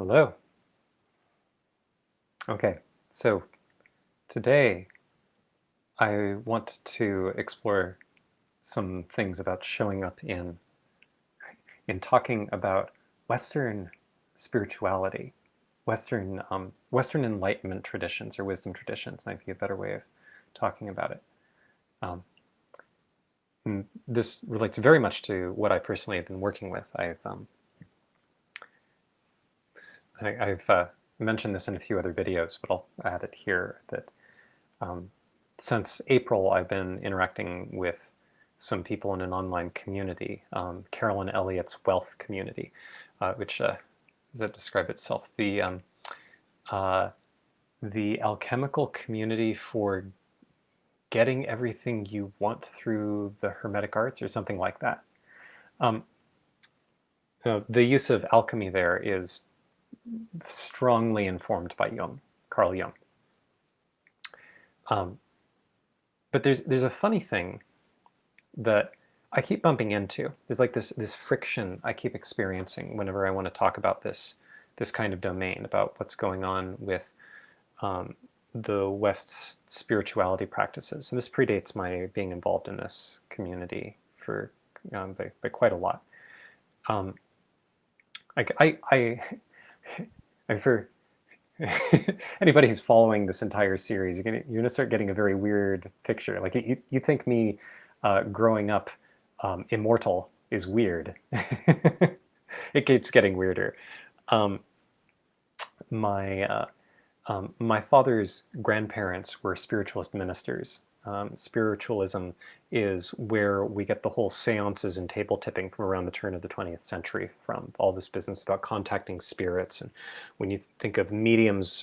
Hello. Okay, so today I want to explore some things about showing up in talking about Western spirituality, Western enlightenment traditions or wisdom traditions might be a better way of talking about it. Um, this relates very much to what I personally have been working with. I've mentioned this in a few other videos, but I'll add it here that since April, I've been interacting with some people in an online community, Carolyn Elliott's Wealth Community, which does it describe itself? The alchemical community for getting everything you want through the Hermetic arts, or something like that. The use of alchemy there is strongly informed by Jung, Carl Jung. But there's a funny thing that I keep bumping into. There's like this friction I keep experiencing whenever I want to talk about this kind of domain, about what's going on with the West's spirituality practices. And this predates my being involved in this community for by quite a lot. For anybody who's following this entire series, you're gonna start getting a very weird picture. Like you think me growing up immortal is weird. It keeps getting weirder. My father's grandparents were spiritualist ministers. Spiritualism is where we get the whole seances and table tipping from around the turn of the 20th century from. All this business about contacting spirits. And when you think of mediums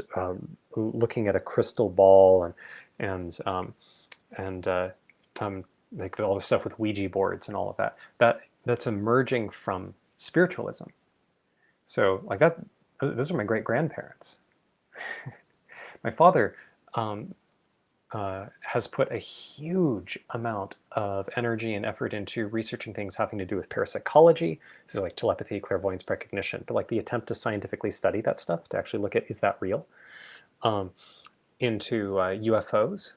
looking at a crystal ball and like all the stuff with Ouija boards and all of that's emerging from spiritualism. So like that, those are my great-grandparents. My father has put a huge amount of energy and effort into researching things having to do with parapsychology. This is like telepathy, clairvoyance, precognition, but like the attempt to scientifically study that stuff, to actually look at, is that real? Into UFOs.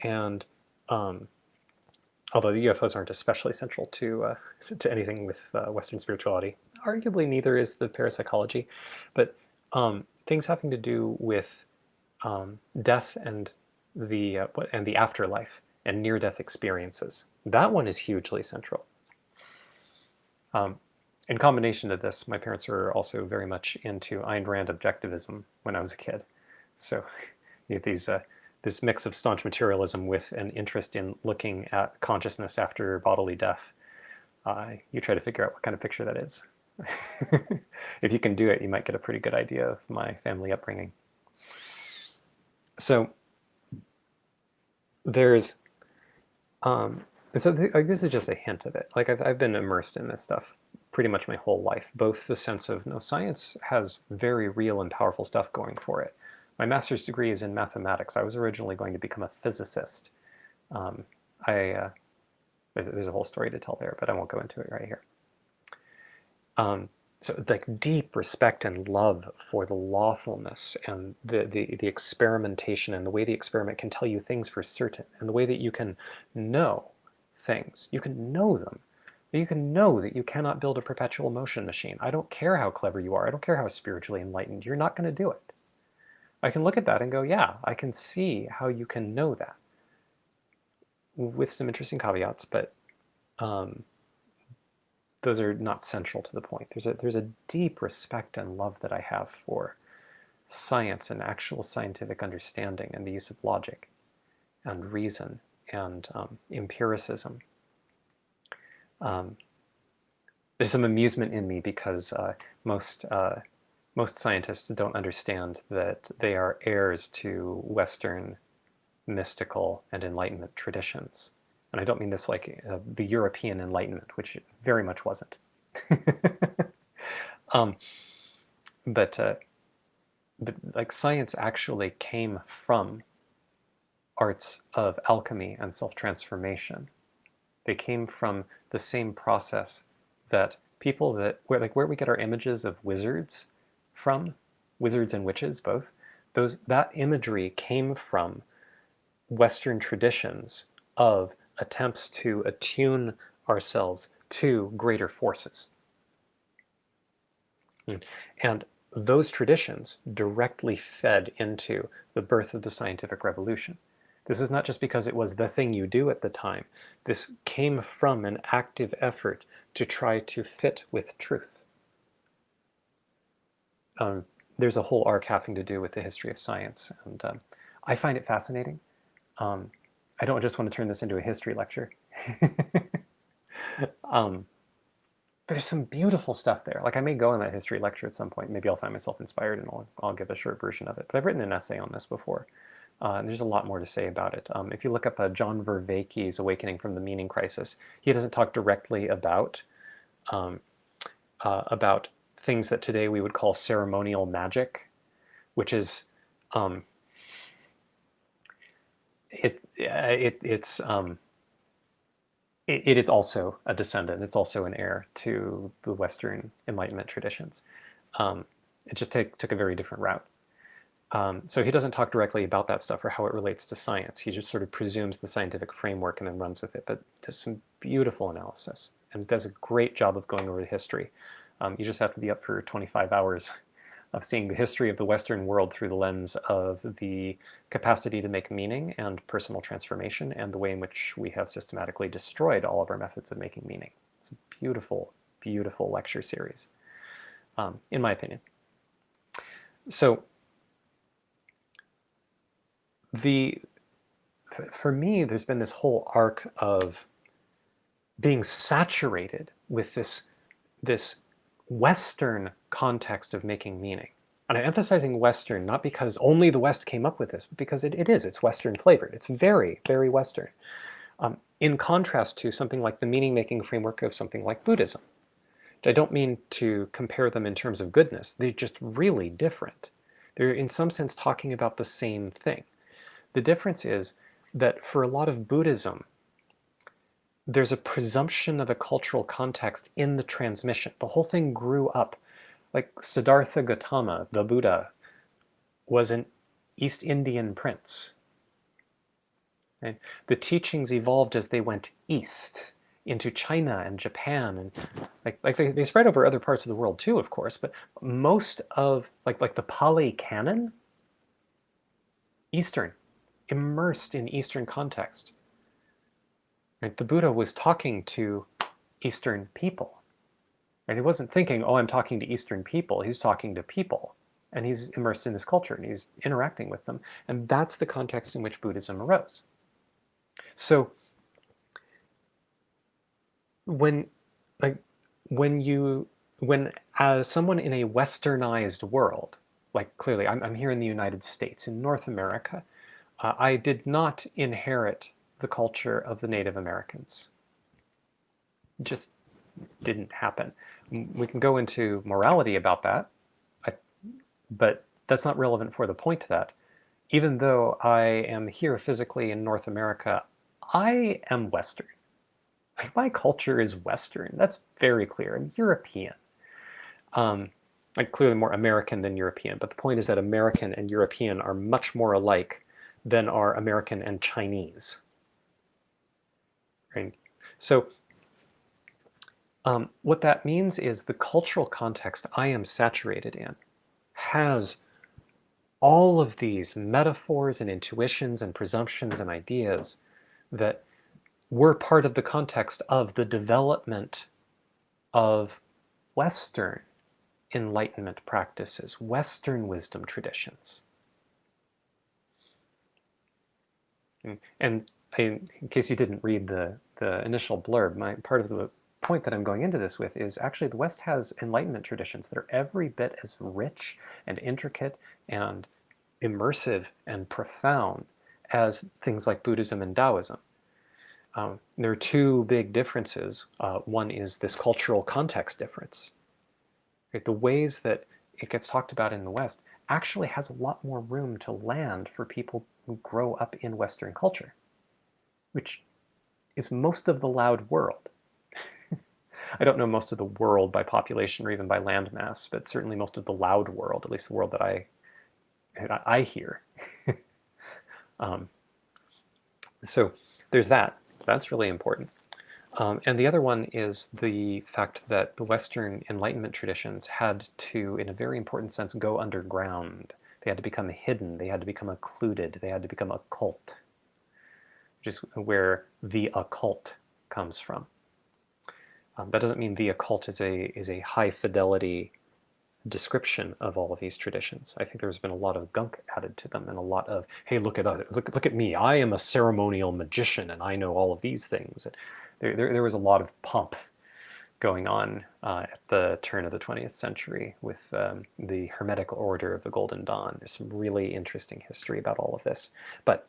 And although the UFOs aren't especially central to anything with Western spirituality, arguably neither is the parapsychology, but things having to do with death and the afterlife and near-death experiences. That one is hugely central. In combination to this, my parents were also very much into Ayn Rand objectivism when I was a kid. So you have this mix of staunch materialism with an interest in looking at consciousness after bodily death. You try to figure out what kind of picture that is. If you can do it, you might get a pretty good idea of my family upbringing. So there's, like, this is just a hint of it. Like I've been immersed in this stuff pretty much my whole life. Both the sense of, no, science has very real and powerful stuff going for it. My master's degree is in mathematics. I was originally going to become a physicist. There's a whole story to tell there, but I won't go into it right here. So like deep respect and love for the lawfulness and the experimentation and the way the experiment can tell you things for certain, and the way that you can know things. You can know them. You can know that you cannot build a perpetual motion machine. I don't care how clever you are. I don't care how spiritually enlightened. You're not going to do it. I can look at that and go, yeah, I can see how you can know that. With some interesting caveats, but those are not central to the point. There's a deep respect and love that I have for science and actual scientific understanding and the use of logic and reason and empiricism. There's some amusement in me because most scientists don't understand that they are heirs to Western mystical and Enlightenment traditions. And I don't mean this like the European Enlightenment, which it very much wasn't. But like science actually came from arts of alchemy and self-transformation. They came from the same process that people where we get our images of wizards from wizards and witches, both, that imagery came from Western traditions of attempts to attune ourselves to greater forces. And those traditions directly fed into the birth of the scientific revolution. This is not just because it was the thing you do at the time. This came from an active effort to try to fit with truth. There's a whole arc having to do with the history of science, and I find it fascinating. I don't just want to turn this into a history lecture. But there's some beautiful stuff there. Like, I may go on that history lecture at some point. Maybe I'll find myself inspired and I'll give a short version of it. But I've written an essay on this before. And there's a lot more to say about it. If you look up John Vervaeke's Awakening from the Meaning Crisis, he doesn't talk directly about things that today we would call ceremonial magic, which is it is also a descendant. It's also an heir to the Western Enlightenment traditions. It just took a very different route. So he doesn't talk directly about that stuff or how it relates to science. He just sort of presumes the scientific framework and then runs with it, but does some beautiful analysis and does a great job of going over the history. You just have to be up for 25 hours of seeing the history of the Western world through the lens of the capacity to make meaning and personal transformation and the way in which we have systematically destroyed all of our methods of making meaning. It's a beautiful, beautiful lecture series, in my opinion. So for me, there's been this whole arc of being saturated with this Western context of making meaning. And I'm emphasizing Western, not because only the West came up with this, but because it's Western flavored. It's very, very Western. In contrast to something like the meaning-making framework of something like Buddhism. I don't mean to compare them in terms of goodness. They're just really different. They're in some sense talking about the same thing. The difference is that for a lot of Buddhism, there's a presumption of a cultural context in the transmission. The whole thing grew up. Like Siddhartha Gautama, the Buddha, was an East Indian prince. Right? The teachings evolved as they went east into China and Japan, and they spread over other parts of the world too, of course. But most of like the Pali Canon, Eastern, immersed in Eastern context. Right? The Buddha was talking to Eastern people. And he wasn't thinking, oh, I'm talking to Eastern people. He's talking to people. And he's immersed in this culture, and he's interacting with them. And that's the context in which Buddhism arose. So when as someone in a Westernized world, like clearly I'm here in the United States, in North America, I did not inherit the culture of the Native Americans. It just didn't happen. We can go into morality about that, but that's not relevant for the point to that. Even though I am here physically in North America, I am Western. My culture is Western. That's very clear. I'm European. Like clearly more American than European, but the point is that American and European are much more alike than are American and Chinese. Right? So what that means is the cultural context I am saturated in has all of these metaphors and intuitions and presumptions and ideas that were part of the context of the development of Western Enlightenment practices, Western wisdom traditions. And in case you didn't read the initial blurb, part of the point that I'm going into this with is actually the West has Enlightenment traditions that are every bit as rich and intricate and immersive and profound as things like Buddhism and Taoism. There are two big differences. One is this cultural context difference. Right? The ways that it gets talked about in the West actually has a lot more room to land for people who grow up in Western culture, which is most of the loud world. I don't know most of the world by population or even by land mass, but certainly most of the loud world, at least the world that I hear. um, so there's that. That's really important. And the other one is the fact that the Western Enlightenment traditions had to, in a very important sense, go underground. They had to become hidden. They had to become occluded. They had to become occult, which is where the occult comes from. That doesn't mean the occult is a high fidelity description of all of these traditions. I think there's been a lot of gunk added to them and a lot of, hey, look at me. I am a ceremonial magician and I know all of these things. There was a lot of pomp going on at the turn of the 20th century with the Hermetic Order of the Golden Dawn. There's some really interesting history about all of this. But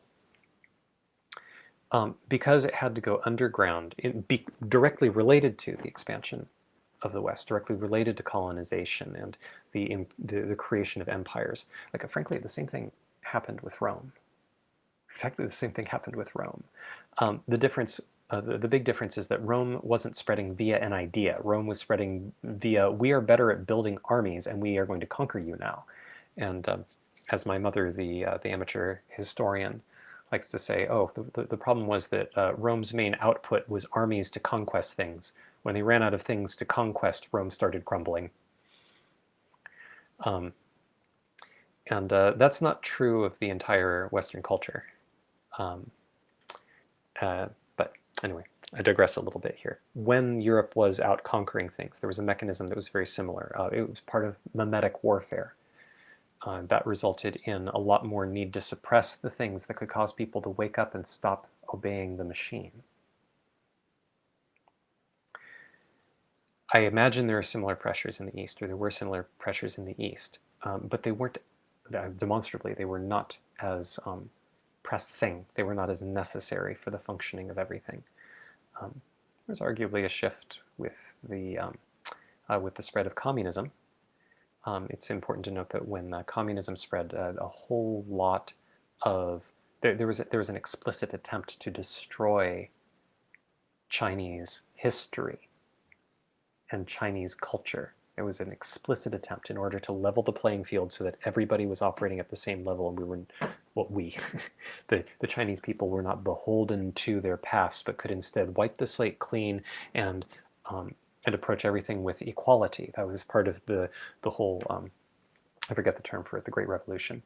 because it had to go underground, directly related to the expansion of the West, directly related to colonization and the creation of empires. Like, frankly, the same thing happened with Rome. Exactly the same thing happened with Rome. The big difference is that Rome wasn't spreading via an idea. Rome was spreading via, we are better at building armies and we are going to conquer you now. And as my mother, the amateur historian, likes to say, oh, the problem was that Rome's main output was armies to conquest things. When they ran out of things to conquest, Rome started crumbling. And that's not true of the entire Western culture. But anyway, I digress a little bit here. When Europe was out conquering things, there was a mechanism that was very similar. It was part of mimetic warfare. That resulted in a lot more need to suppress the things that could cause people to wake up and stop obeying the machine. I imagine there are similar pressures in the East, or there were similar pressures in the East, but they weren't, demonstrably, they were not as pressing. They were not as necessary for the functioning of everything. There's arguably a shift with the spread of communism. It's important to note that when communism spread, a whole lot of there was an explicit attempt to destroy Chinese history and Chinese culture. It was an explicit attempt in order to level the playing field so that everybody was operating at the same level, and the Chinese people were not beholden to their past, but could instead wipe the slate clean and approach everything with equality. That was part of the whole, I forget the term for it, the Great Revolution.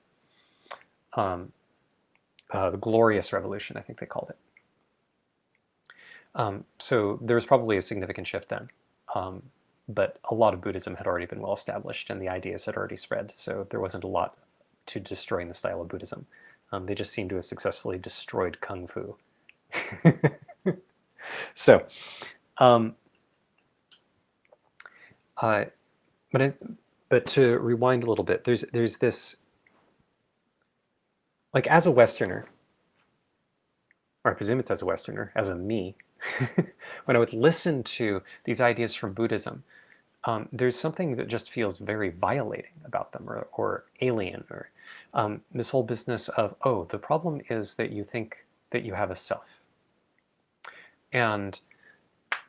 The Glorious Revolution, I think they called it. So there was probably a significant shift then. But a lot of Buddhism had already been well established and the ideas had already spread, so there wasn't a lot to destroy in the style of Buddhism. They just seem to have successfully destroyed Kung Fu. So, but to rewind a little bit, there's this, like, as a Westerner, or I presume it's as a Westerner, as a me, when I would listen to these ideas from Buddhism, there's something that just feels very violating about them, or alien, or this whole business of, oh, the problem is that you think that you have a self. And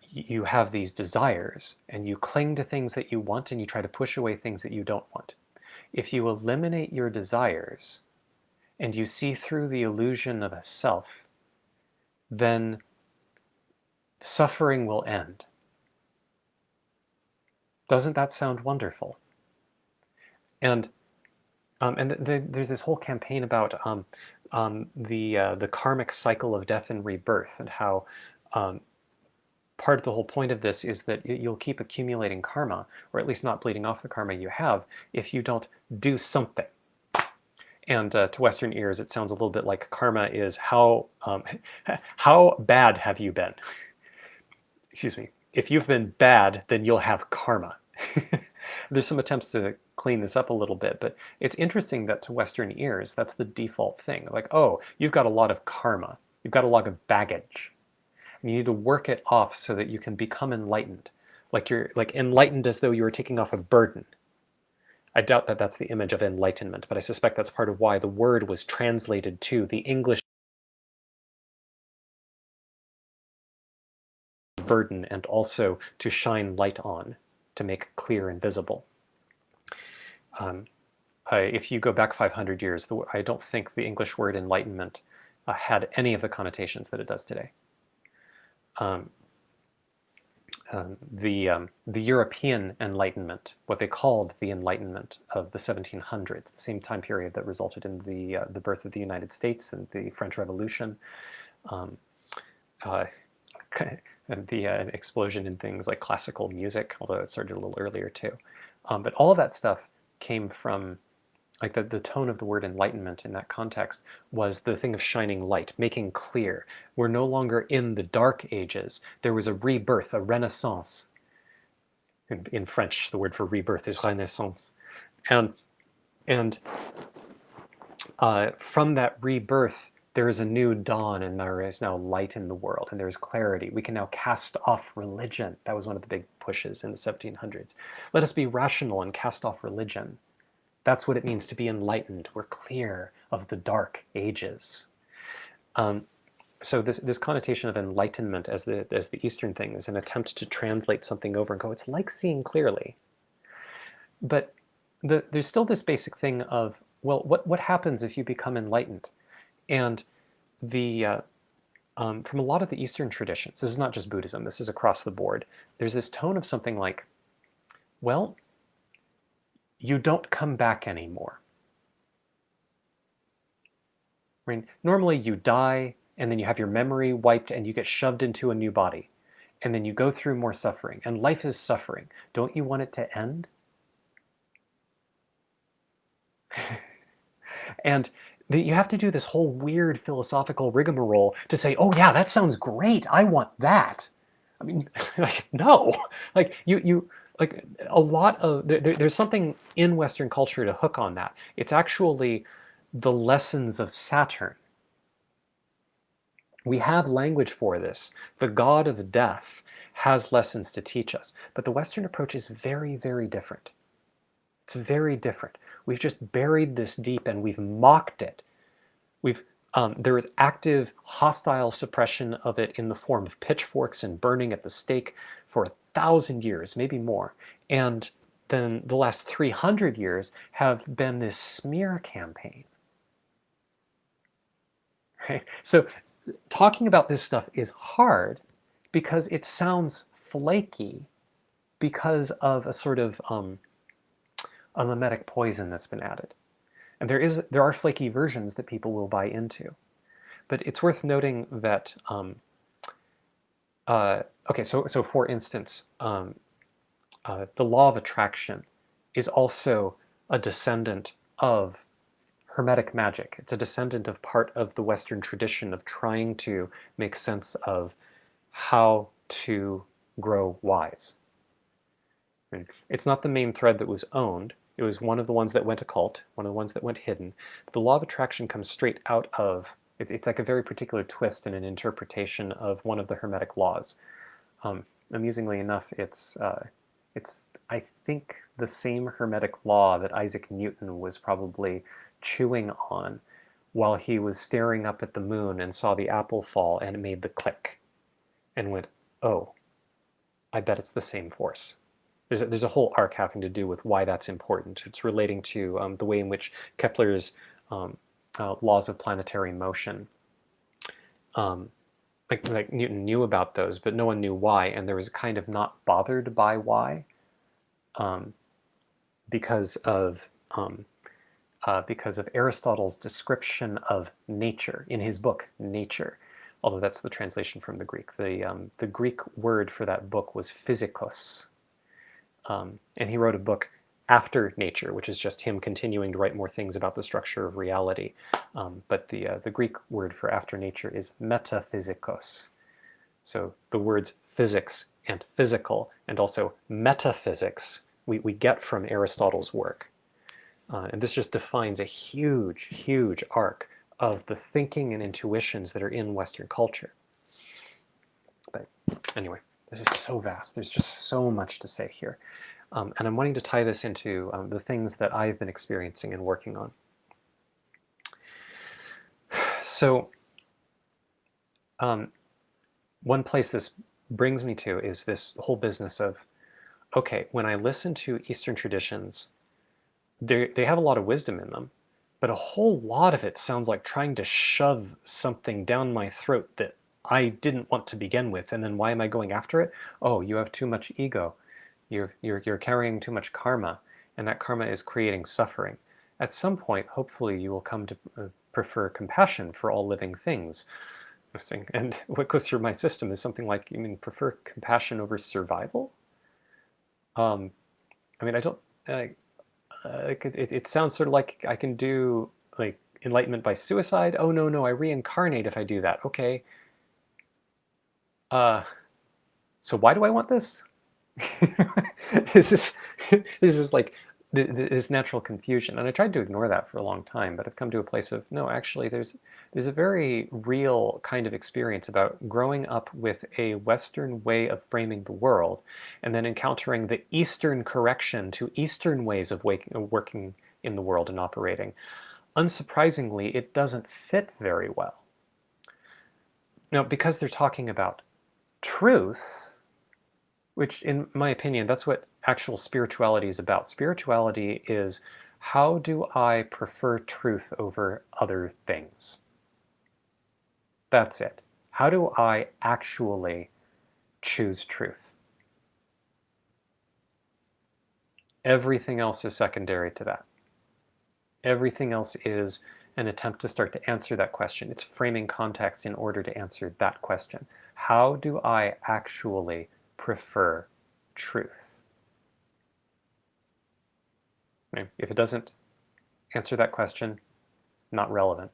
you have these desires, and you cling to things that you want, and you try to push away things that you don't want. If you eliminate your desires, and you see through the illusion of a self, then suffering will end. Doesn't that sound wonderful? And there's this whole campaign about the karmic cycle of death and rebirth, and how part of the whole point of this is that you'll keep accumulating karma, or at least not bleeding off the karma you have, if you don't do something. And to Western ears, it sounds a little bit like karma is how bad have you been? Excuse me. If you've been bad, then you'll have karma. There's some attempts to clean this up a little bit, but it's interesting that to Western ears, that's the default thing. Like, oh, you've got a lot of karma. You've got a lot of baggage. And you need to work it off so that you can become enlightened. Like you're enlightened as though you were taking off a burden. I doubt that that's the image of enlightenment, but I suspect that's part of why the word was translated to the English burden and also to shine light on, to make clear and visible. If you go back 500 years, I don't think the English word enlightenment had any of the connotations that it does today. The European Enlightenment, what they called the Enlightenment of the 1700s, the same time period that resulted in the birth of the United States and the French Revolution, and the explosion in things like classical music, although it started a little earlier too. But all of that stuff came from, like the tone of the word enlightenment in that context was the thing of shining light, making clear. We're no longer in the dark ages. There was a rebirth, a renaissance. In French, the word for rebirth is renaissance. And from that rebirth, there is a new dawn, and there is now light in the world, and there is clarity. We can now cast off religion. That was one of the big pushes in the 1700s. Let us be rational and cast off religion. That's what it means to be enlightened. We're clear of the dark ages. So this connotation of enlightenment as the Eastern thing is an attempt to translate something over and go, it's like seeing clearly. But there's still this basic thing of, well, what happens if you become enlightened? And from a lot of the Eastern traditions, this is not just Buddhism, this is across the board, there's this tone of something like, well, you don't come back anymore. I mean, normally you die, and then you have your memory wiped, and you get shoved into a new body. And then you go through more suffering, and life is suffering. Don't you want it to end? And you have to do this whole weird philosophical rigmarole to say, oh yeah, that sounds great, I want that. I mean, like, no. Like, like a lot of, there's something in Western culture to hook on that. It's actually the lessons of Saturn. We have language for this. The god of death has lessons to teach us. But the Western approach is very, very different. It's very different. We've just buried this deep and we've mocked it. There is active hostile suppression of it in the form of pitchforks and burning at the stake for 1,000 years, maybe more. And then the last 300 years have been this smear campaign. Right? So talking about this stuff is hard because it sounds flaky because of a sort of a mimetic poison that's been added. And there are flaky versions that people will buy into. But it's worth noting that, okay, so for instance, the law of attraction is also a descendant of Hermetic magic. It's a descendant of part of the Western tradition of trying to make sense of how to grow wise. I mean, it's not the main thread that was owned. It was one of the ones that went occult, one of the ones that went hidden. But the law of attraction comes straight out of, it's like a very particular twist in an interpretation of one of the Hermetic laws. Amusingly enough, it's I think the same Hermetic law that Isaac Newton was probably chewing on while he was staring up at the moon and saw the apple fall and it made the click and went, oh, I bet it's the same force. There's a whole arc having to do with why that's important. It's relating to the way in which Kepler's laws of planetary motion, like Newton knew about those, but no one knew why, and there was a kind of not bothered by why, because of Aristotle's description of nature in his book Nature, although that's the translation from the Greek. The Greek word for that book was physikos. And he wrote a book after Nature, which is just him continuing to write more things about the structure of reality. But the Greek word for after Nature is metaphysikos. So the words physics and physical and also metaphysics we get from Aristotle's work. And this just defines a huge, huge arc of the thinking and intuitions that are in Western culture. But anyway, this is so vast. There's just so much to say here. And I'm wanting to tie this into the things that I've been experiencing and working on. So one place this brings me to is this whole business of, okay, when I listen to Eastern traditions, they have a lot of wisdom in them, but a whole lot of it sounds like trying to shove something down my throat that I didn't want to begin with. And then why am I going after it? Oh, you have too much ego. You're carrying too much karma, and that karma is creating suffering. At some point, hopefully, you will come to prefer compassion for all living things. And what goes through my system is something like, you mean prefer compassion over survival? I mean, I don't. It sounds sort of like I can do like enlightenment by suicide. Oh no, no, I reincarnate if I do that. Okay. Uh, so why do I want this? this is this is like this natural confusion, and I tried to ignore that for a long time, but I've come to a place of no, actually, there's a very real kind of experience about growing up with a Western way of framing the world, and then encountering the Eastern correction to Eastern ways of working in the world and operating. Unsurprisingly, it doesn't fit very well. Now, because they're talking about truth, which in my opinion, that's what actual spirituality is about. Spirituality is, how do I prefer truth over other things? That's it. How do I actually choose truth? Everything else is secondary to that. Everything else is an attempt to start to answer that question. It's framing context in order to answer that question. How do I actually prefer truth? If it doesn't answer that question, not relevant.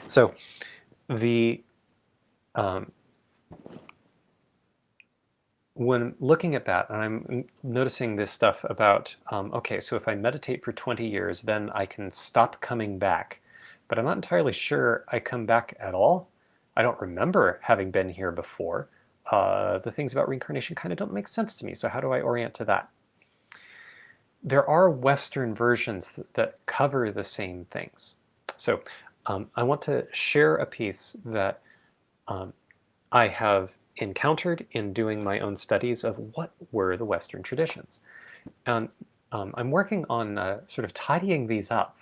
So the when looking at that, and I'm noticing this stuff about, okay, so if I meditate for 20 years, then I can stop coming back. But I'm not entirely sure I come back at all. I don't remember having been here before. The things about reincarnation kind of don't make sense to me. So how do I orient to that? There are Western versions that cover the same things. So I want to share a piece that I have encountered in doing my own studies of what were the Western traditions. And I'm working on sort of tidying these up,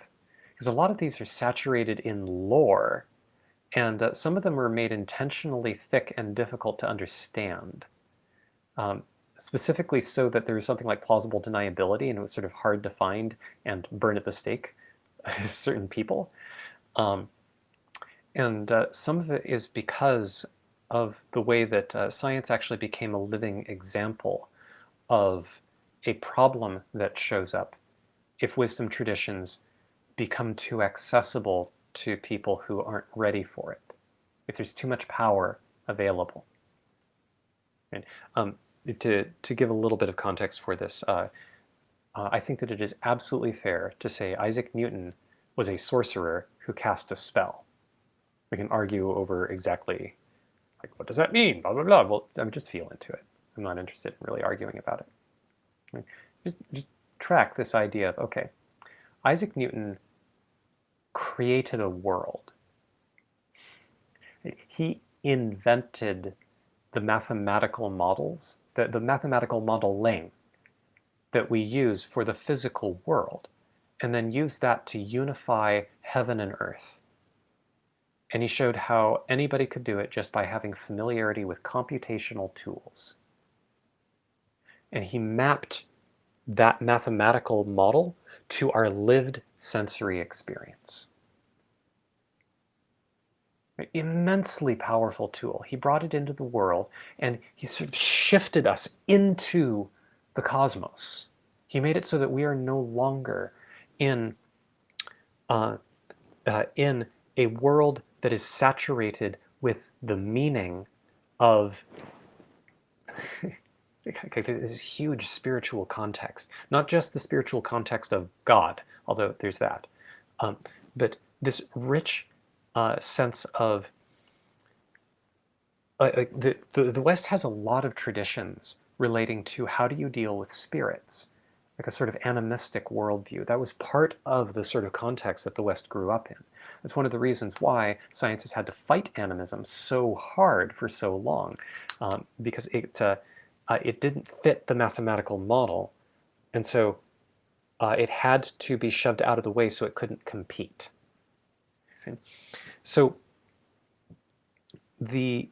because a lot of these are saturated in lore, and some of them are made intentionally thick and difficult to understand. Specifically so that there was something like plausible deniability, and it was sort of hard to find and burn at the stake certain people. And some of it is because of the way that science actually became a living example of a problem that shows up if wisdom traditions become too accessible to people who aren't ready for it, if there's too much power available. And, to give a little bit of context for this, I think that it is absolutely fair to say Isaac Newton was a sorcerer who cast a spell. We can argue over exactly, like, what does that mean? Blah, blah, blah. Well, I'm just feel into it. I'm not interested in really arguing about it. Just track this idea of, okay, Isaac Newton created a world. He invented the mathematical models, the mathematical modeling that we use for the physical world, and then used that to unify heaven and earth. And he showed how anybody could do it just by having familiarity with computational tools. And he mapped that mathematical model to our lived sensory experience. An immensely powerful tool. He brought it into the world, and he sort of shifted us into the cosmos. He made it so that we are no longer in a world that is saturated with the meaning of this huge spiritual context. Not just the spiritual context of God, although there's that, but this rich sense of the West has a lot of traditions relating to how do you deal with spirits, like a sort of animistic worldview. That was part of the sort of context that the West grew up in. It's one of the reasons why science has had to fight animism so hard for so long, because it didn't fit the mathematical model, and so it had to be shoved out of the way so it couldn't compete. Okay? So this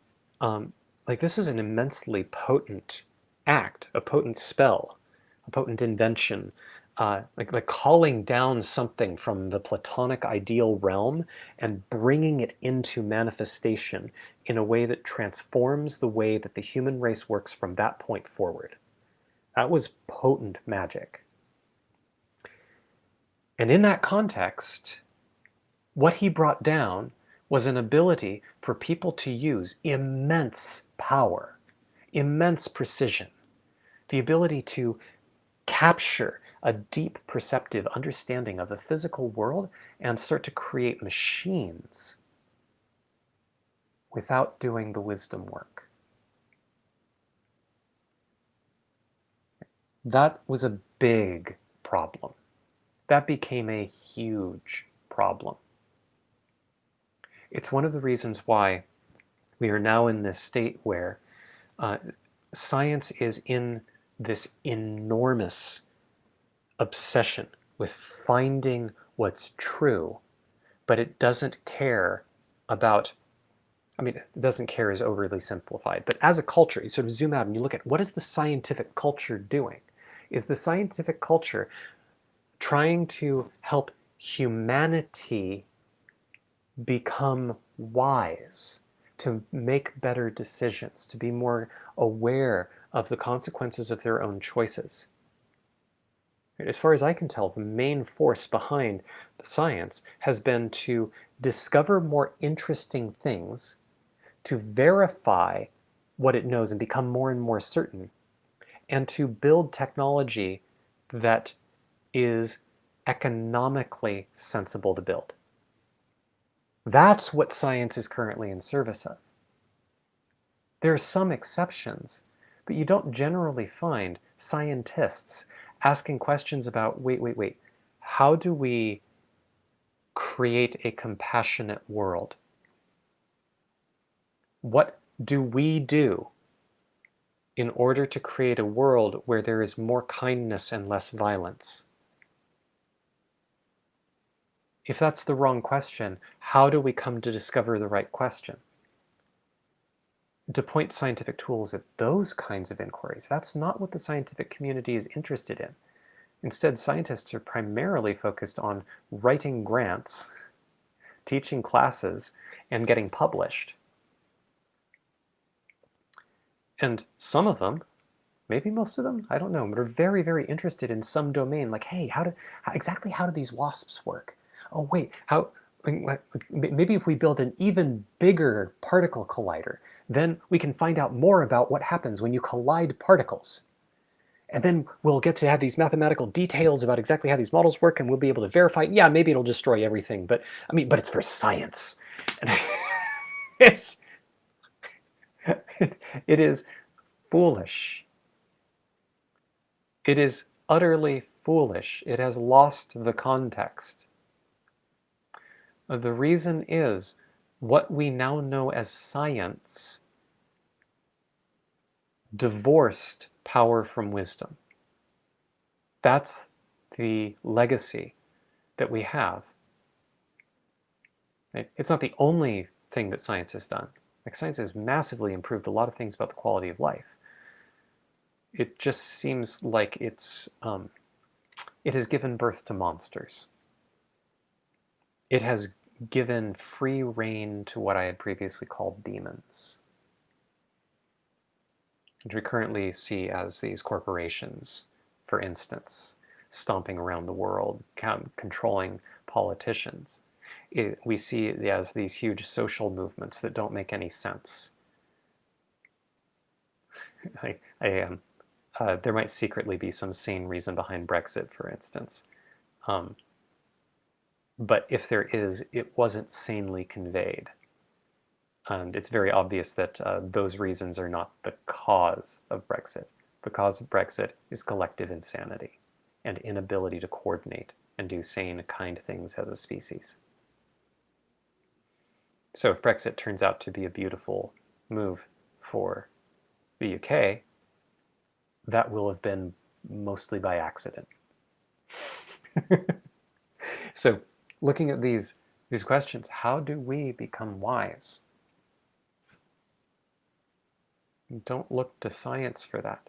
is an immensely potent act, a potent spell, a potent invention, like calling down something from the Platonic ideal realm and bringing it into manifestation in a way that transforms the way that the human race works from that point forward. That was potent magic. And in that context, what he brought down was an ability for people to use immense power, immense precision, the ability to capture a deep perceptive understanding of the physical world and start to create machines without doing the wisdom work. That was a big problem. That became a huge problem. It's one of the reasons why we are now in this state where science is in this enormous obsession with finding what's true, but it doesn't care about, it doesn't care is overly simplified, but as a culture, you sort of zoom out and you look at what is the scientific culture doing? Is the scientific culture trying to help humanity become wise, to make better decisions, to be more aware of the consequences of their own choices? As far as I can tell, the main force behind the science has been to discover more interesting things, to verify what it knows and become more and more certain, and to build technology that is economically sensible to build. That's what science is currently in service of. There are some exceptions, but you don't generally find scientists asking questions about, wait, how do we create a compassionate world? What do we do in order to create a world where there is more kindness and less violence? If that's the wrong question, how do we come to discover the right question? To point scientific tools at those kinds of inquiries, that's not what the scientific community is interested in. Instead, scientists are primarily focused on writing grants, teaching classes, and getting published. And some of them, maybe most of them, I don't know, but are very, very interested in some domain, like, hey, exactly how do these wasps work? Oh, wait, maybe if we build an even bigger particle collider, then we can find out more about what happens when you collide particles. And then we'll get to have these mathematical details about exactly how these models work, and we'll be able to verify, yeah, maybe it'll destroy everything, but it's for science. And it is foolish. It is utterly foolish. It has lost the context. The reason is what we now know as science divorced power from wisdom. That's the legacy that we have. It's not the only thing that science has done. Science has massively improved a lot of things about the quality of life. It just seems like it has given birth to monsters. It has given free rein to what I had previously called demons, which we currently see as these corporations, for instance, stomping around the world, controlling politicians. We see it as these huge social movements that don't make any sense. There might secretly be some sane reason behind Brexit, for instance. But if there is, it wasn't sanely conveyed. And it's very obvious that those reasons are not the cause of Brexit. The cause of Brexit is collective insanity and inability to coordinate and do sane, kind things as a species. So if Brexit turns out to be a beautiful move for the UK, that will have been mostly by accident. So looking at these questions, how do we become wise? Don't look to science for that.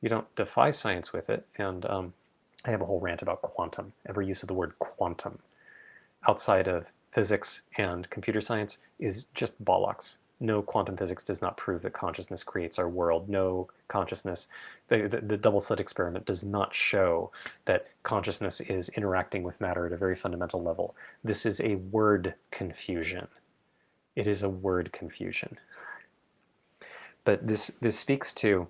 You don't defy science with it. And I have a whole rant about quantum, every use of the word quantum outside of physics and computer science is just bollocks. No, quantum physics does not prove that consciousness creates our world. No, consciousness, the double slit experiment does not show that consciousness is interacting with matter at a very fundamental level. This is a word confusion. It is a word confusion. But this speaks to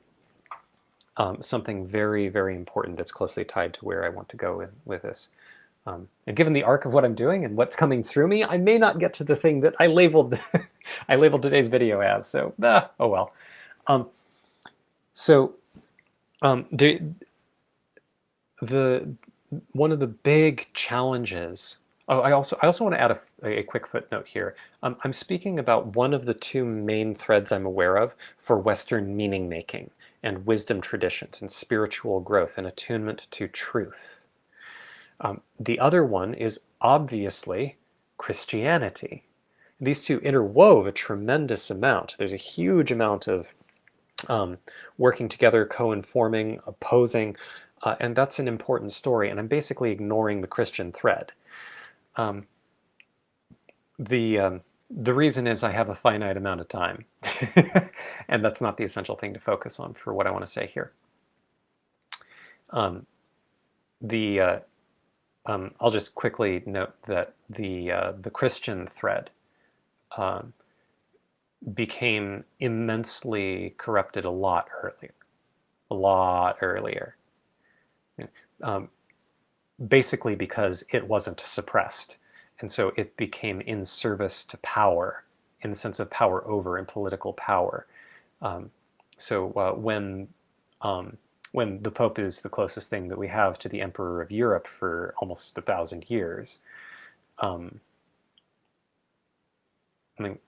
something very, very important that's closely tied to where I want to go with this. And given the arc of what I'm doing and what's coming through me, I may not get to the thing that I labeled I labeled today's video as. So, oh well. The one of the big challenges. Oh, I also want to add a quick footnote here. I'm speaking about one of the two main threads I'm aware of for Western meaning making and wisdom traditions and spiritual growth and attunement to truth. The other one is obviously Christianity. These two interwove a tremendous amount. There's a huge amount of working together, co-informing, opposing, and that's an important story. And I'm basically ignoring the Christian thread. The reason is I have a finite amount of time, and that's not the essential thing to focus on for what I want to say here. I'll just quickly note that the Christian thread became immensely corrupted a lot earlier. Basically because it wasn't suppressed. And so it became in service to power, in the sense of power over and political power. When the Pope is the closest thing that we have to the Emperor of Europe for almost 1,000 years, I mean,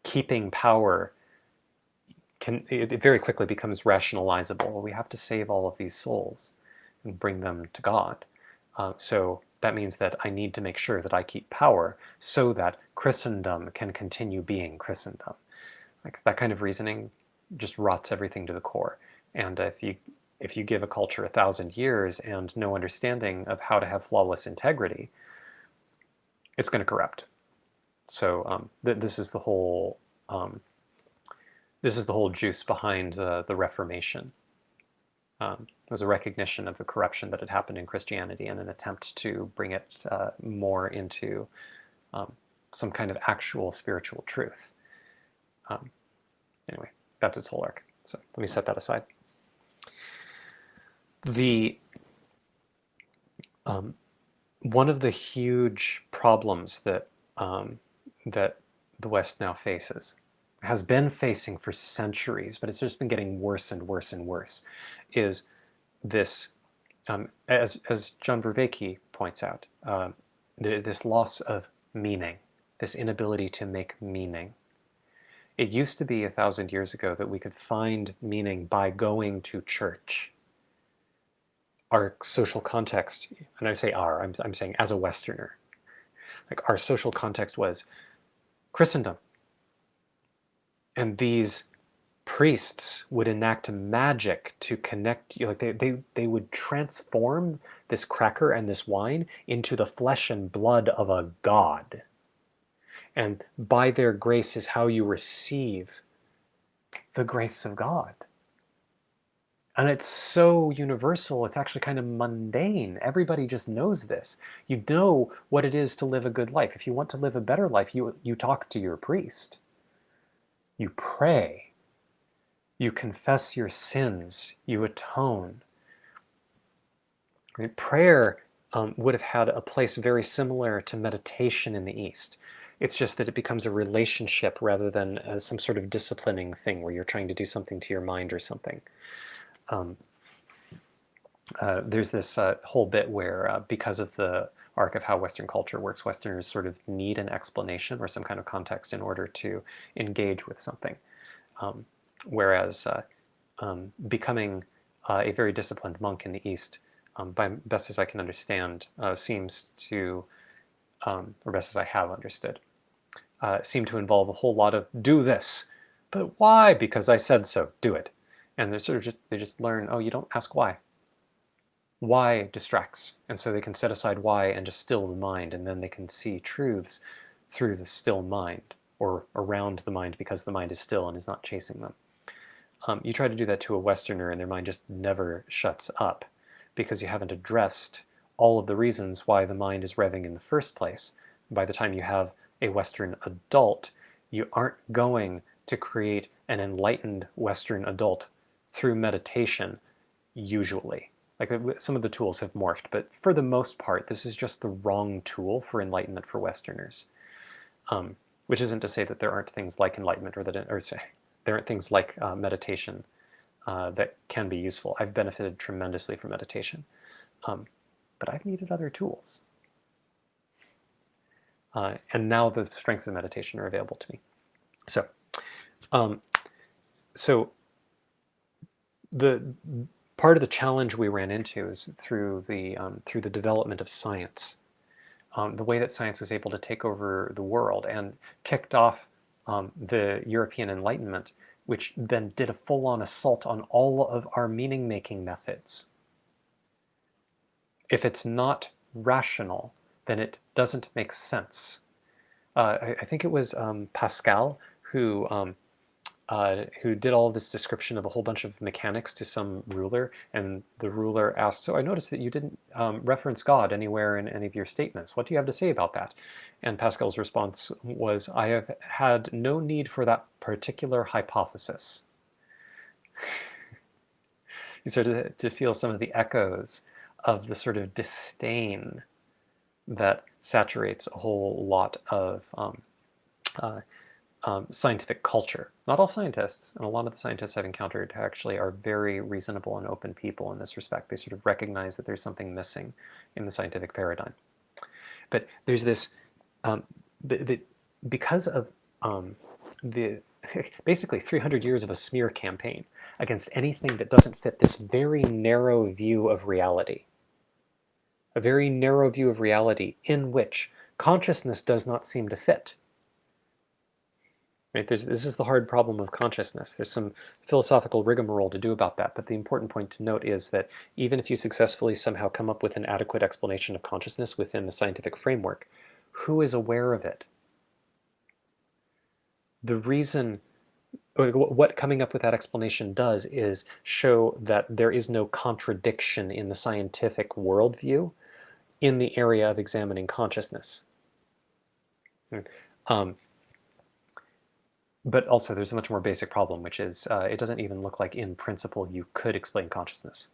keeping power it very quickly becomes rationalizable. Well, we have to save all of these souls and bring them to God. So that means that I need to make sure that I keep power so that Christendom can continue being Christendom. Like that kind of reasoning just rots everything to the core. And if you give a culture 1,000 years and no understanding of how to have flawless integrity, it's going to corrupt. So this is the whole juice behind the Reformation. It was a recognition of the corruption that had happened in Christianity and an attempt to bring it more into some kind of actual spiritual truth. Anyway, that's its whole arc. So let me set that aside. One of the huge problems that that the West now faces, has been facing for centuries, but it's just been getting worse and worse and worse, is this, as John Vervaeke points out, this loss of meaning, this inability to make meaning. It used to be 1,000 years ago that we could find meaning by going to church. Our social context, and I say I'm saying as a Westerner, like our social context was Christendom. And these priests would enact magic to connect you. Like they would transform this cracker and this wine into the flesh and blood of a god. And by their grace is how you receive the grace of God. And it's so universal, it's actually kind of mundane. Everybody just knows this. You know what it is to live a good life. If you want to live a better life, you talk to your priest. You pray. You confess your sins. You atone. Right? Prayer would have had a place very similar to meditation in the East. It's just that it becomes a relationship rather than some sort of disciplining thing where you're trying to do something to your mind or something. There's this whole bit where because of arc of how Western culture works. Westerners sort of need an explanation or some kind of context in order to engage with something. Whereas becoming a very disciplined monk in the East, by best as I can understand, seems to, or best as I have understood, seem to involve a whole lot of do this, but why? Because I said so. Do it, and they're sort of they just learn. Oh, you don't ask why. Why distracts, and so they can set aside why and just still the mind, and then they can see truths through the still mind or around the mind because the mind is still and is not chasing them. You try to do that to a Westerner and their mind just never shuts up because you haven't addressed all of the reasons why the mind is revving in the first place. By the time you have a Western adult, you aren't going to create an enlightened Western adult through meditation, usually. Like some of the tools have morphed, but for the most part, this is just the wrong tool for enlightenment for Westerners. Which isn't to say that there aren't things like enlightenment or there aren't things like meditation that can be useful. I've benefited tremendously from meditation, but I've needed other tools. And now the strengths of meditation are available to me. So, so the part of the challenge we ran into is through the development of science. The way that science is able to take over the world and kicked off the European Enlightenment, which then did a full-on assault on all of our meaning-making methods. If it's not rational, then it doesn't make sense. I think it was Pascal who did all this description of a whole bunch of mechanics to some ruler, and the ruler asked, so I noticed that you didn't reference God anywhere in any of your statements. What do you have to say about that? And Pascal's response was, I have had no need for that particular hypothesis. You start to feel some of the echoes of the sort of disdain that saturates a whole lot of scientific culture. Not all scientists, and a lot of the scientists I've encountered actually are very reasonable and open people in this respect. They sort of recognize that there's something missing in the scientific paradigm. But there's this, because of the basically 300 years of a smear campaign against anything that doesn't fit this very narrow view of reality. A very narrow view of reality in which consciousness does not seem to fit. Right? This is the hard problem of consciousness. There's some philosophical rigmarole to do about that, but the important point to note is that even if you successfully somehow come up with an adequate explanation of consciousness within the scientific framework, who is aware of it? The reason, what coming up with that explanation does is show that there is no contradiction in the scientific worldview in the area of examining consciousness. But also there's a much more basic problem, which is it doesn't even look like in principle you could explain consciousness.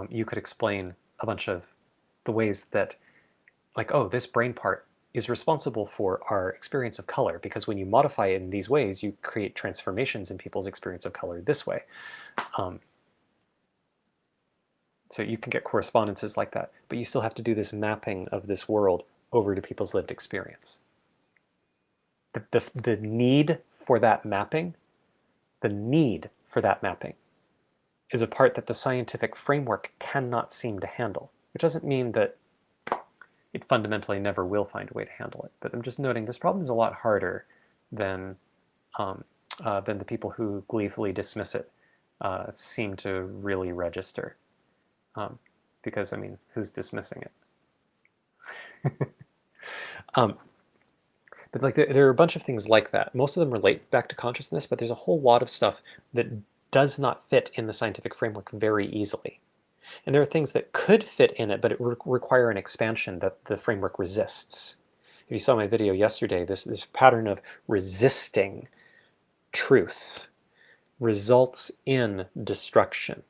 You could explain a bunch of the ways that, like, oh, this brain part is responsible for our experience of color, because when you modify it in these ways, you create transformations in people's experience of color this way. So you can get correspondences like that, but you still have to do this mapping of this world over to people's lived experience. The need for that mapping, is a part that the scientific framework cannot seem to handle, which doesn't mean that it fundamentally never will find a way to handle it. But I'm just noting this problem is a lot harder than the people who gleefully dismiss it seem to really register. Because, I mean, who's dismissing it? But like there are a bunch of things like that. Most of them relate back to consciousness, but there's a whole lot of stuff that does not fit in the scientific framework very easily. And there are things that could fit in it, but it require an expansion that the framework resists. If you saw my video yesterday, this pattern of resisting truth results in destruction.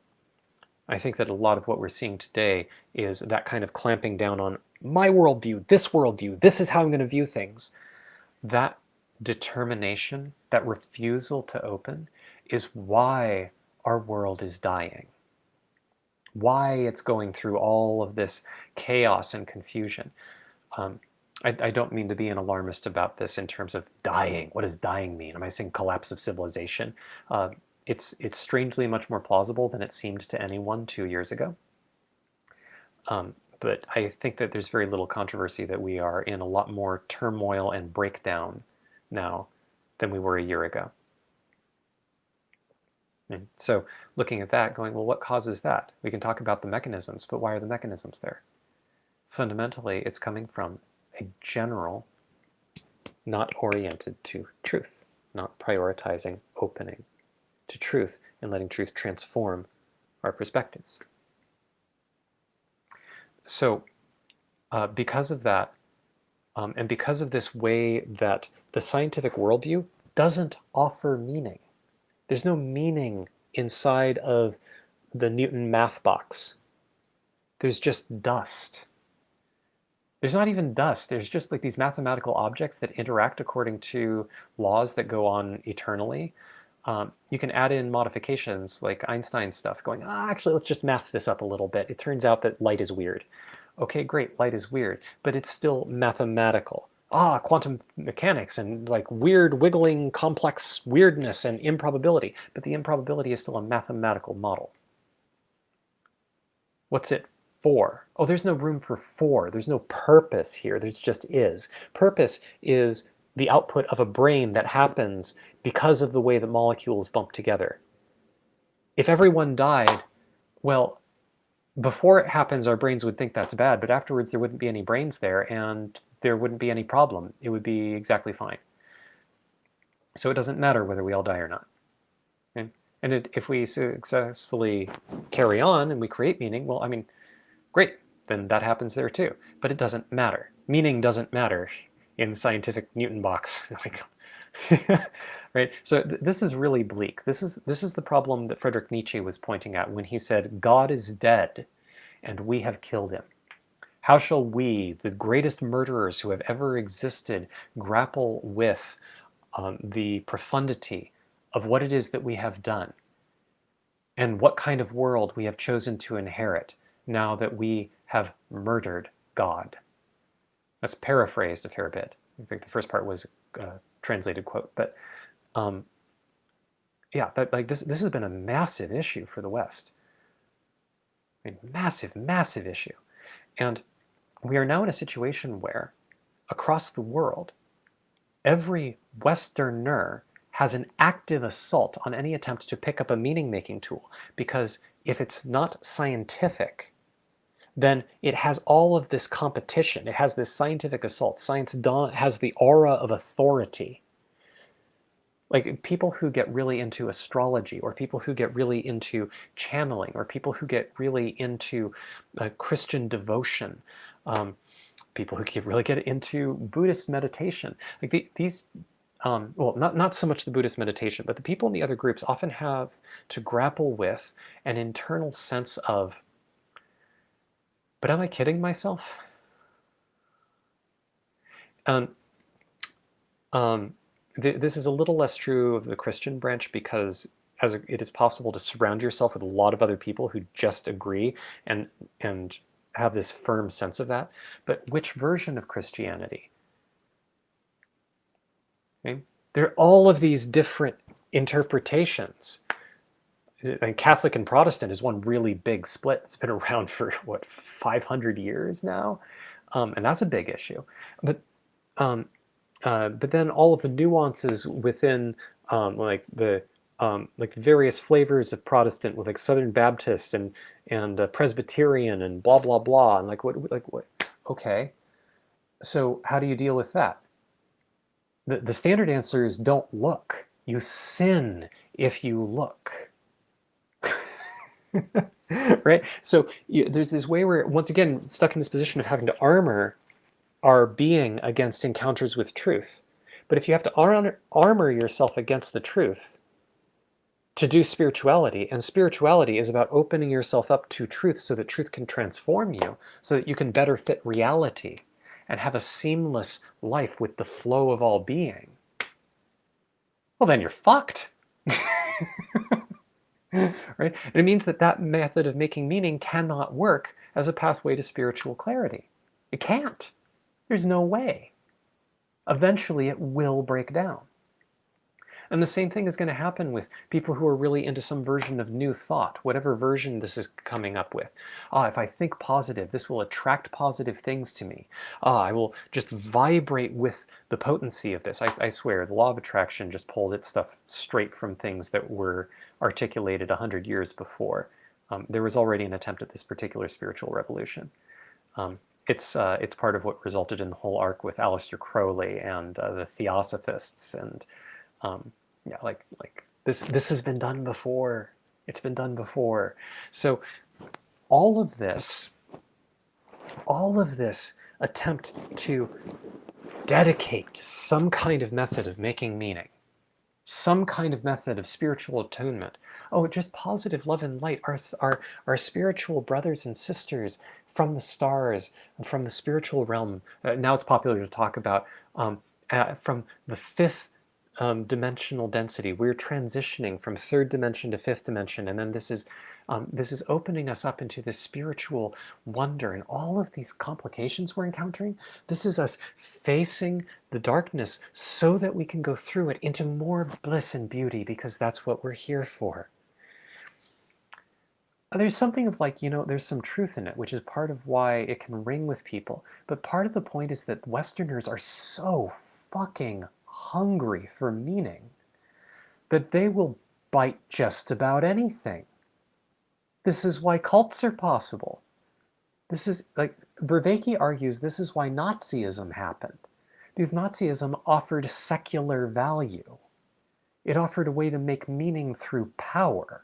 I think that a lot of what we're seeing today is that kind of clamping down on my worldview, this is how I'm going to view things. That determination, that refusal to open, is why our world is dying. why it's going through all of this chaos and confusion. I don't mean to be an alarmist about this in terms of dying. What does dying mean? Am I saying collapse of civilization? It's strangely much more plausible than it seemed to anyone 2 years ago. But I think that there's very little controversy that we are in a lot more turmoil and breakdown now than we were a year ago. And so looking at that, going, well, what causes that? We can talk about the mechanisms, but why are the mechanisms there? Fundamentally, it's coming from a general not oriented to truth, not prioritizing opening to truth and letting truth transform our perspectives. So because of that, and because of this way that the scientific worldview doesn't offer meaning, there's no meaning inside of the Newton math box. There's just dust. There's not even dust. There's just like these mathematical objects that interact according to laws that go on eternally. You can add in modifications like Einstein stuff going, actually, let's just math this up a little bit. It turns out that light is weird. Okay, great, light is weird, but it's still mathematical. Quantum mechanics and like weird wiggling complex weirdness and improbability, but the improbability is still a mathematical model. What's it for? Oh, there's no room for for. There's no purpose here. There just is. Purpose is the output of a brain that happens because of the way the molecules bump together. If everyone died, well, before it happens, our brains would think that's bad, but afterwards there wouldn't be any brains there and there wouldn't be any problem. It would be exactly fine. So it doesn't matter whether we all die or not. Okay? And if we successfully carry on and we create meaning, well, I mean, great, then that happens there too. But it doesn't matter. Meaning doesn't matter in scientific Newton box. Right? So this is really bleak. This is the problem that Friedrich Nietzsche was pointing at when he said, God is dead and we have killed him. How shall we, the greatest murderers who have ever existed, grapple with the profundity of what it is that we have done and what kind of world we have chosen to inherit now that we have murdered God? That's paraphrased a fair bit. I think the first part was a translated quote, but yeah, like this has been a massive issue for the West. I mean, massive, massive issue. And we are now in a situation where across the world, every Westerner has an active assault on any attempt to pick up a meaning-making tool, because if it's not scientific, then it has all of this competition. It has this scientific assault. Science has the aura of authority. Like people who get really into astrology, or people who get really into channeling, or people who get really into Christian devotion, people who really get into Buddhist meditation. Like these, well, not so much the Buddhist meditation, but the people in the other groups often have to grapple with an internal sense of, but am I kidding myself? This is a little less true of the Christian branch, because it is possible to surround yourself with a lot of other people who just agree and have this firm sense of that. But which version of Christianity? Okay? There are all of these different interpretations. And Catholic and Protestant is one really big split. It's been around for, what, 500 years now? And that's a big issue. But then all of the nuances within like the various flavors of Protestant, with like Southern Baptist and Presbyterian and blah blah blah, and like what. Okay, so how do you deal with that? The standard answer is don't look. You sin if you look. Right? So there's this way where, once again, stuck in this position of having to armor our being against encounters with truth. But if you have to armor yourself against the truth to do spirituality, and spirituality is about opening yourself up to truth so that truth can transform you, so that you can better fit reality and have a seamless life with the flow of all being, well, then you're fucked. Right? And it means that that method of making meaning cannot work as a pathway to spiritual clarity. It can't. There's no way. Eventually it will break down. And the same thing is going to happen with people who are really into some version of new thought, whatever version this is coming up with. If I think positive, this will attract positive things to me. I will just vibrate with the potency of this. I swear, the law of attraction just pulled its stuff straight from things that were articulated 100 years before. There was already an attempt at this particular spiritual revolution. It's part of what resulted in the whole arc with Aleister Crowley and the Theosophists and yeah, like this has been done before. It's been done before. So all of this attempt to dedicate to some kind of method of making meaning, some kind of method of spiritual atonement. Just positive love and light. Our spiritual brothers and sisters from the stars, from the spiritual realm. Now it's popular to talk about from the fifth dimensional density. We're transitioning from third dimension to fifth dimension, and then this is opening us up into this spiritual wonder, and all of these complications we're encountering. This is us facing the darkness so that we can go through it into more bliss and beauty, because that's what we're here for. There's something of there's some truth in it, which is part of why it can ring with people. But part of the point is that Westerners are so fucking hungry for meaning that they will bite just about anything. This is why cults are possible. This is Vervaeke argues this is why Nazism happened. Because Nazism offered secular value. It offered a way to make meaning through power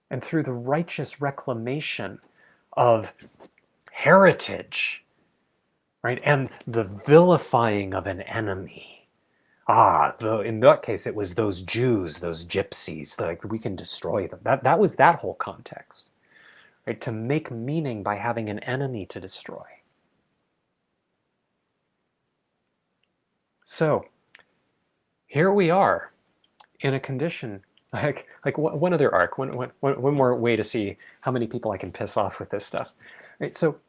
and through the righteous reclamation of heritage, right? And the vilifying of an enemy. In that case, it was those Jews, those gypsies, we can destroy them. That was that whole context, right? To make meaning by having an enemy to destroy. So, here we are in a condition, like one other arc, one more way to see how many people I can piss off with this stuff, right? So,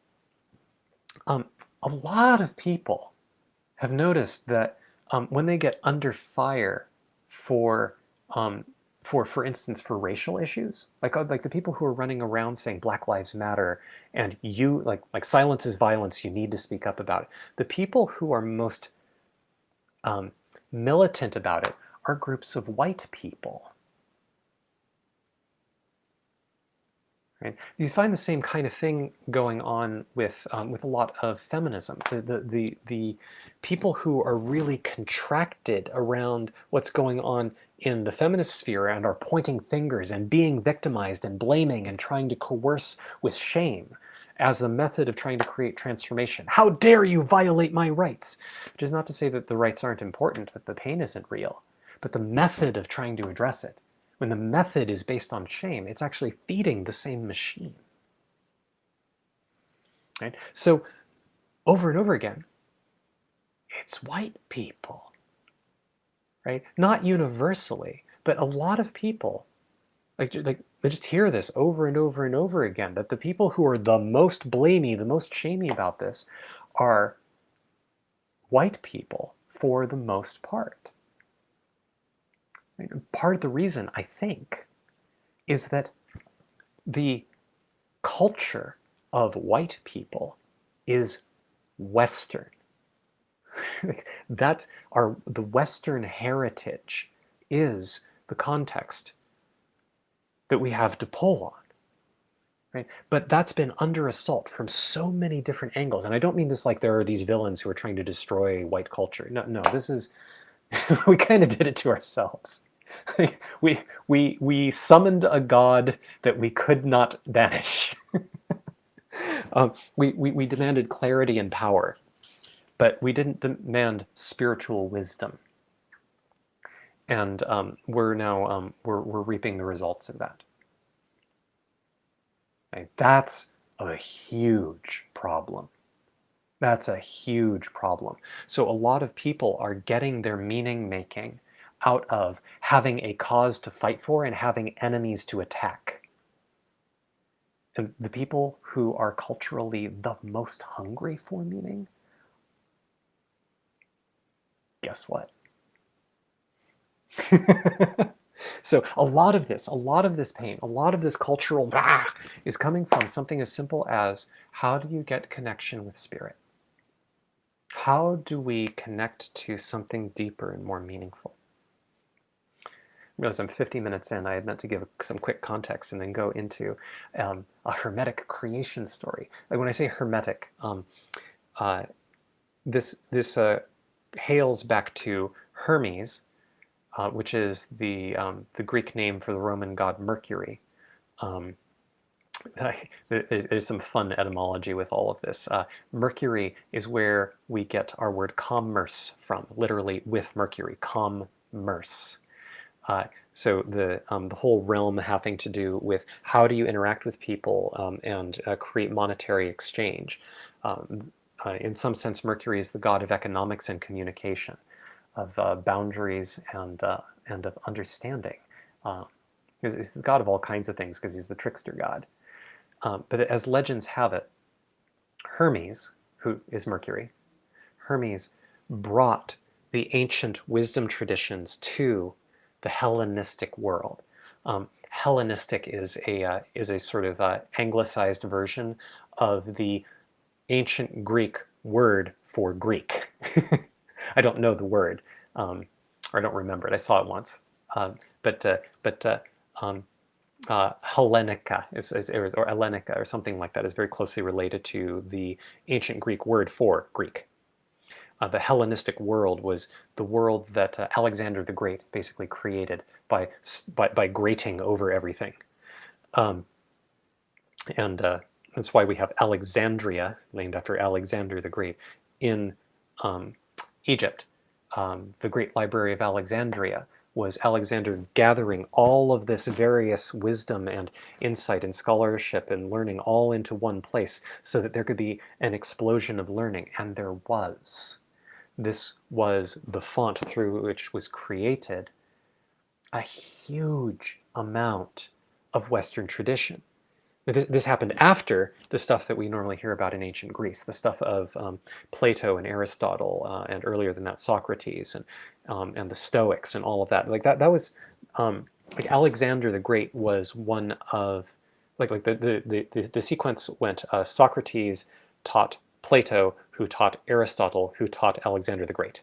a lot of people have noticed that when they get under fire for instance, for racial issues, like the people who are running around saying Black Lives Matter and you like silence is violence, you need to speak up about it. The people who are most militant about it are groups of white people. Right? You find the same kind of thing going on with a lot of feminism. The people who are really contracted around what's going on in the feminist sphere and are pointing fingers and being victimized and blaming and trying to coerce with shame as the method of trying to create transformation. How dare you violate my rights? Which is not to say that the rights aren't important, that the pain isn't real, but the method of trying to address it. When the method is based on shame, it's actually feeding the same machine. Right? So, over and over again, it's white people. Right? Not universally, but a lot of people, they just hear this over and over and over again, that the people who are the most blamey, the most shamey about this are white people for the most part. Part of the reason, I think, is that the culture of white people is Western. The Western heritage is the context that we have to pull on. Right? But that's been under assault from so many different angles. And I don't mean this like there are these villains who are trying to destroy white culture. No, this is, we kind of did it to ourselves. we summoned a god that we could not banish. We demanded clarity and power, but we didn't demand spiritual wisdom. And we're now we're reaping the results of that. Right? That's a huge problem. That's a huge problem. So a lot of people are getting their meaning making out of having a cause to fight for and having enemies to attack. And the people who are culturally the most hungry for meaning, guess what? So a lot of this pain, a lot of this cultural is coming from something as simple as, how do you get connection with spirit? How do we connect to something deeper and more meaningful? I realize I'm 50 minutes in. I had meant to give some quick context and then go into a Hermetic creation story. Like when I say Hermetic, this hails back to Hermes, which is the Greek name for the Roman god Mercury. There's some fun etymology with all of this. Mercury is where we get our word commerce from, literally with Mercury, commerce. So the whole realm having to do with how do you interact with people and create monetary exchange. In some sense, Mercury is the god of economics and communication, of boundaries and of understanding. He's the god of all kinds of things because he's the trickster god. But as legends have it, Hermes, who is Mercury, Hermes brought the ancient wisdom traditions to the Hellenistic world. Hellenistic is a sort of anglicized version of the ancient Greek word for Greek. I don't know the word, or I don't remember it. I saw it once, but Hellenica or Hellenica or something like that is very closely related to the ancient Greek word for Greek. The Hellenistic world was the world that Alexander the Great basically created by grating over everything. And that's why we have Alexandria, named after Alexander the Great, in Egypt. The Great Library of Alexandria was Alexander gathering all of this various wisdom and insight and scholarship and learning all into one place so that there could be an explosion of learning. And there was. This was the font through which was created a huge amount of Western tradition. This happened after the stuff that we normally hear about in ancient Greece, the stuff of Plato and Aristotle, and earlier than that Socrates and the Stoics and all of that. Like that was like Alexander the Great was one of like the sequence went Socrates taught Plato, who taught Aristotle, who taught Alexander the Great.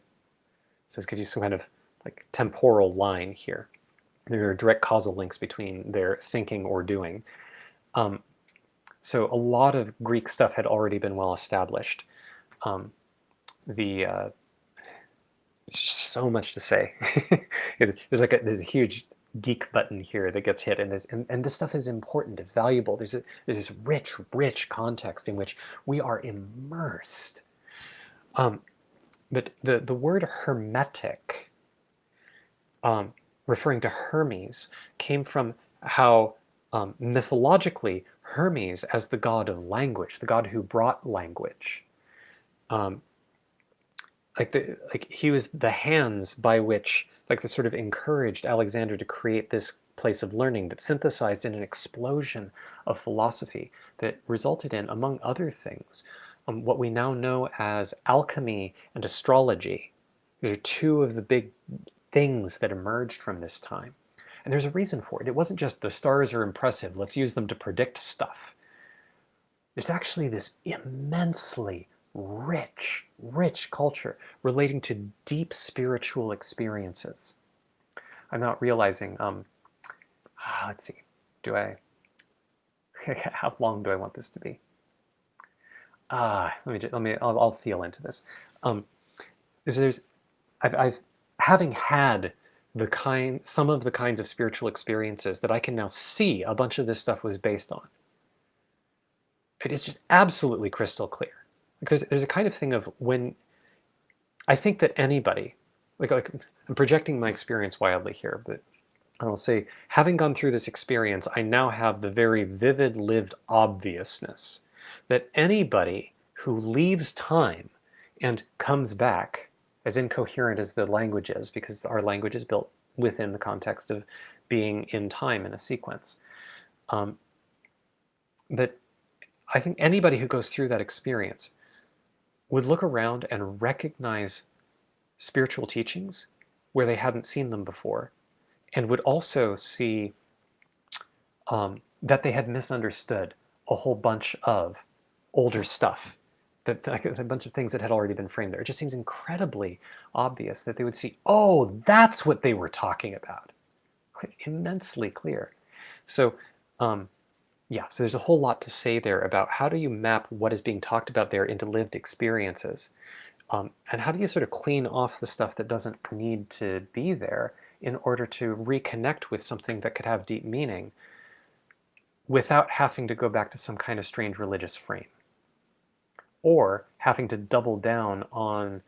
So this gives you some kind of like temporal line here. There are direct causal links between their thinking or doing. So a lot of Greek stuff had already been well established. So much to say. There's a huge geek button here that gets hit, and this stuff is important. It's valuable. There's this rich context in which we are immersed. But the word hermetic, referring to Hermes, came from how mythologically Hermes as the god of language, the god who brought language, like he was the hands by which like this sort of encouraged Alexander to create this place of learning that synthesized in an explosion of philosophy that resulted in, among other things, what we now know as alchemy and astrology. These are two of the big things that emerged from this time. And there's a reason for it. It wasn't just the stars are impressive, let's use them to predict stuff. There's actually this immensely rich culture relating to deep spiritual experiences. I'm not realizing, let's see, how long do I want this to be? I'll feel into this. I've having had some of the kinds of spiritual experiences that I can now see a bunch of this stuff was based on. It is just absolutely crystal clear. Like there's a kind of thing of when I think that anybody, like I'm projecting my experience wildly here, but I'll say, having gone through this experience, I now have the very vivid lived obviousness that anybody who leaves time and comes back as incoherent as the language is, because our language is built within the context of being in time in a sequence. But I think anybody who goes through that experience would look around and recognize spiritual teachings where they hadn't seen them before, and would also see that they had misunderstood a whole bunch of older stuff, that like, a bunch of things that had already been framed there. It just seems incredibly obvious that they would see, oh, that's what they were talking about. Immensely clear. So, yeah, so there's a whole lot to say there about how do you map what is being talked about there into lived experiences. And how do you sort of clean off the stuff that doesn't need to be there in order to reconnect with something that could have deep meaning without having to go back to some kind of strange religious frame, or having to double down on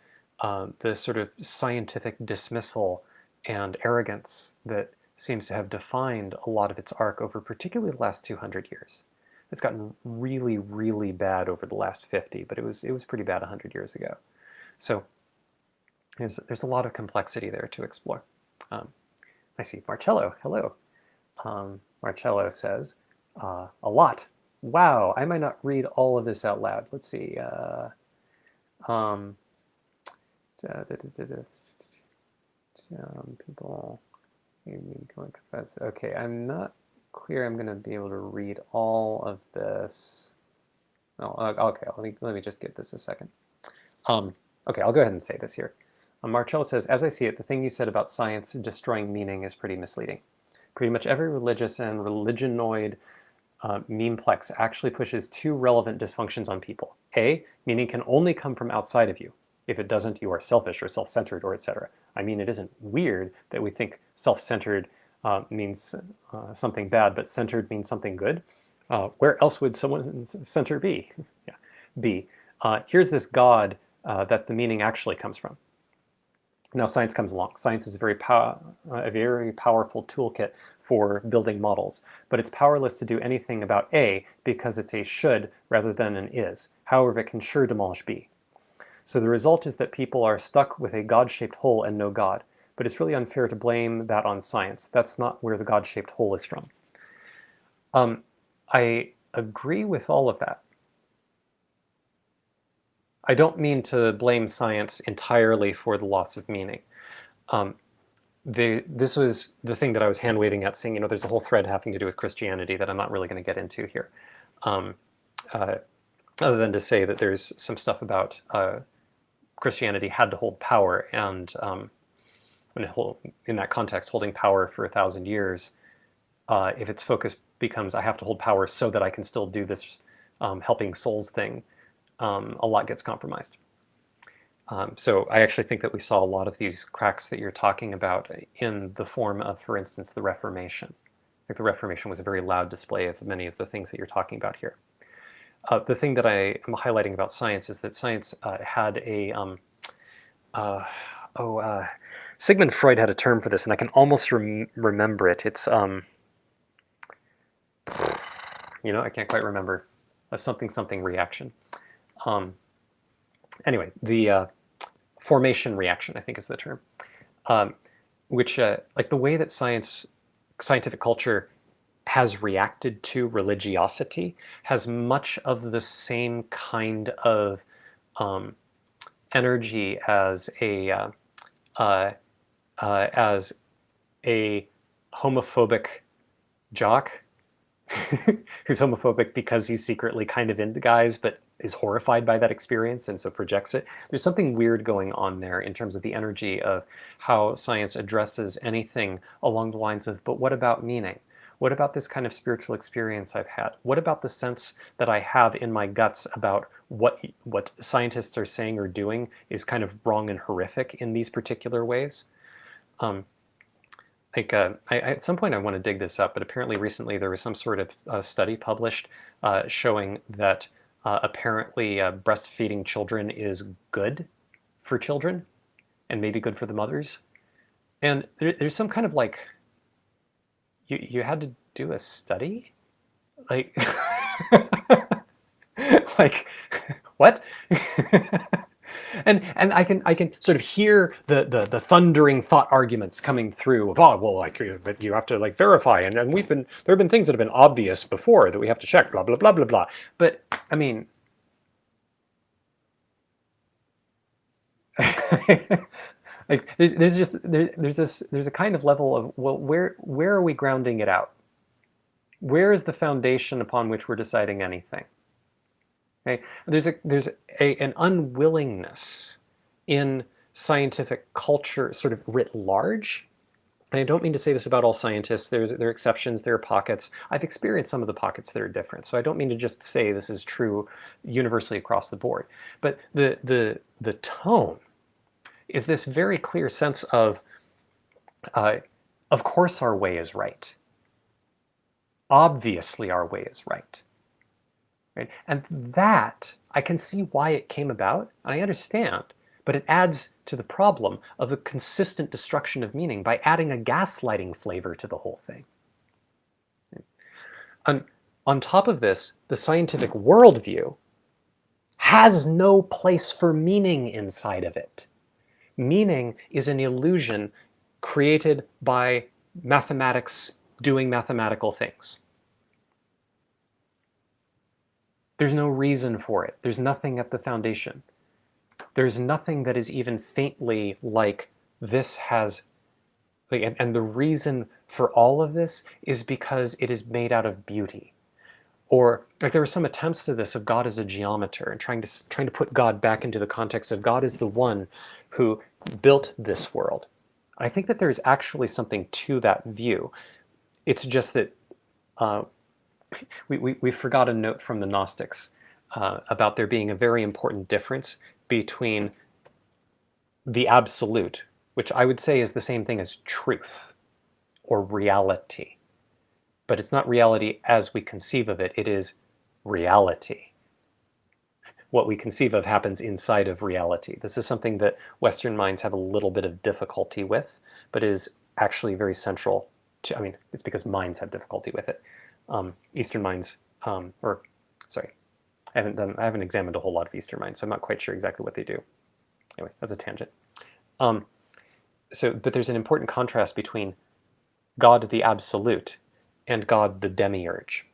the sort of scientific dismissal and arrogance that seems to have defined a lot of its arc over particularly the last 200 years. It's gotten really, really bad over the last 50, but it was pretty bad 100 years ago. So there's a lot of complexity there to explore. I see Marcello, hello. Marcello says, a lot. Wow, I might not read all of this out loud. Let's see. People, confess. Okay, I'm not clear I'm going to be able to read all of this. Oh, okay, let me just give this a second. Okay, I'll go ahead and say this here. Marcello says, as I see it, the thing you said about science destroying meaning is pretty misleading. Pretty much every religious and religionoid memeplex actually pushes two relevant dysfunctions on people. A, meaning can only come from outside of you. If it doesn't, you are selfish or self-centered or etc. I mean, it isn't weird that we think self-centered means something bad, but centered means something good. Where else would someone's center be? Yeah. B, here's this God that the meaning actually comes from. Now science comes along. Science is a very powerful toolkit for building models, but it's powerless to do anything about A because it's a should rather than an is. However, it can sure demolish B. So the result is that people are stuck with a God-shaped hole and no God, but it's really unfair to blame that on science. That's not where the God-shaped hole is from. I agree with all of that. I don't mean to blame science entirely for the loss of meaning. This was the thing that I was hand-waving at, saying, there's a whole thread having to do with Christianity that I'm not really going to get into here. Other than to say that there's some stuff about Christianity had to hold power, and in that context, holding power for 1,000 years, if its focus becomes, I have to hold power so that I can still do this helping souls thing, a lot gets compromised. So I actually think that we saw a lot of these cracks that you're talking about in the form of, for instance, the Reformation. Like the Reformation was a very loud display of many of the things that you're talking about here. The thing that I am highlighting about science is that science had a, Sigmund Freud had a term for this, and I can almost remember it. It's, I can't quite remember. A something reaction. Anyway, the formation reaction, I think is the term, which, like the way that scientific culture has reacted to religiosity has much of the same kind of energy as a homophobic jock who's homophobic because he's secretly kind of into guys, but is horrified by that experience and so projects it. There's something weird going on there in terms of the energy of how science addresses anything along the lines of, but what about meaning? What about this kind of spiritual experience I've had? What about the sense that I have in my guts about what scientists are saying or doing is kind of wrong and horrific in these particular ways? At some point I want to dig this up, but apparently recently there was some sort of study published showing that apparently breastfeeding children is good for children and maybe good for the mothers. And there's some kind of like, you had to do a study? Like, like what? And I can sort of hear the thundering thought arguments coming through of, oh well, like, but you have to like verify, and there have been things that have been obvious before that we have to check, blah blah blah blah blah. But I mean, like there's a kind of level of, well, where are we grounding it out? Where is the foundation upon which we're deciding anything? Okay? An unwillingness in scientific culture, sort of writ large. And I don't mean to say this about all scientists. There are exceptions, there are pockets. I've experienced some of the pockets that are different. So I don't mean to just say this is true universally across the board. But the tone is this very clear sense of course our way is right. Obviously our way is right. Right? And that, I can see why it came about, and I understand, but it adds to the problem of the consistent destruction of meaning by adding a gaslighting flavor to the whole thing. And on top of this, the scientific worldview has no place for meaning inside of it. Meaning is an illusion created by mathematics doing mathematical things. There's no reason for it. There's nothing at the foundation. There's nothing that is even faintly like this has, like, and the reason for all of this is because it is made out of beauty. Or like there were some attempts to this of God as a geometer and trying to put God back into the context of God is the one who built this world. I think that there's actually something to that view. It's just that we forgot a note from the Gnostics about there being a very important difference between the absolute, which I would say is the same thing as truth or reality. But it's not reality as we conceive of it, it is reality. What we conceive of happens inside of reality. This is something that Western minds have a little bit of difficulty with, but is actually very central to, I mean, it's because minds have difficulty with it. Eastern minds, sorry, I haven't examined a whole lot of Eastern minds, so I'm not quite sure exactly what they do. Anyway, that's a tangent. But there's an important contrast between God the absolute and God the demiurge.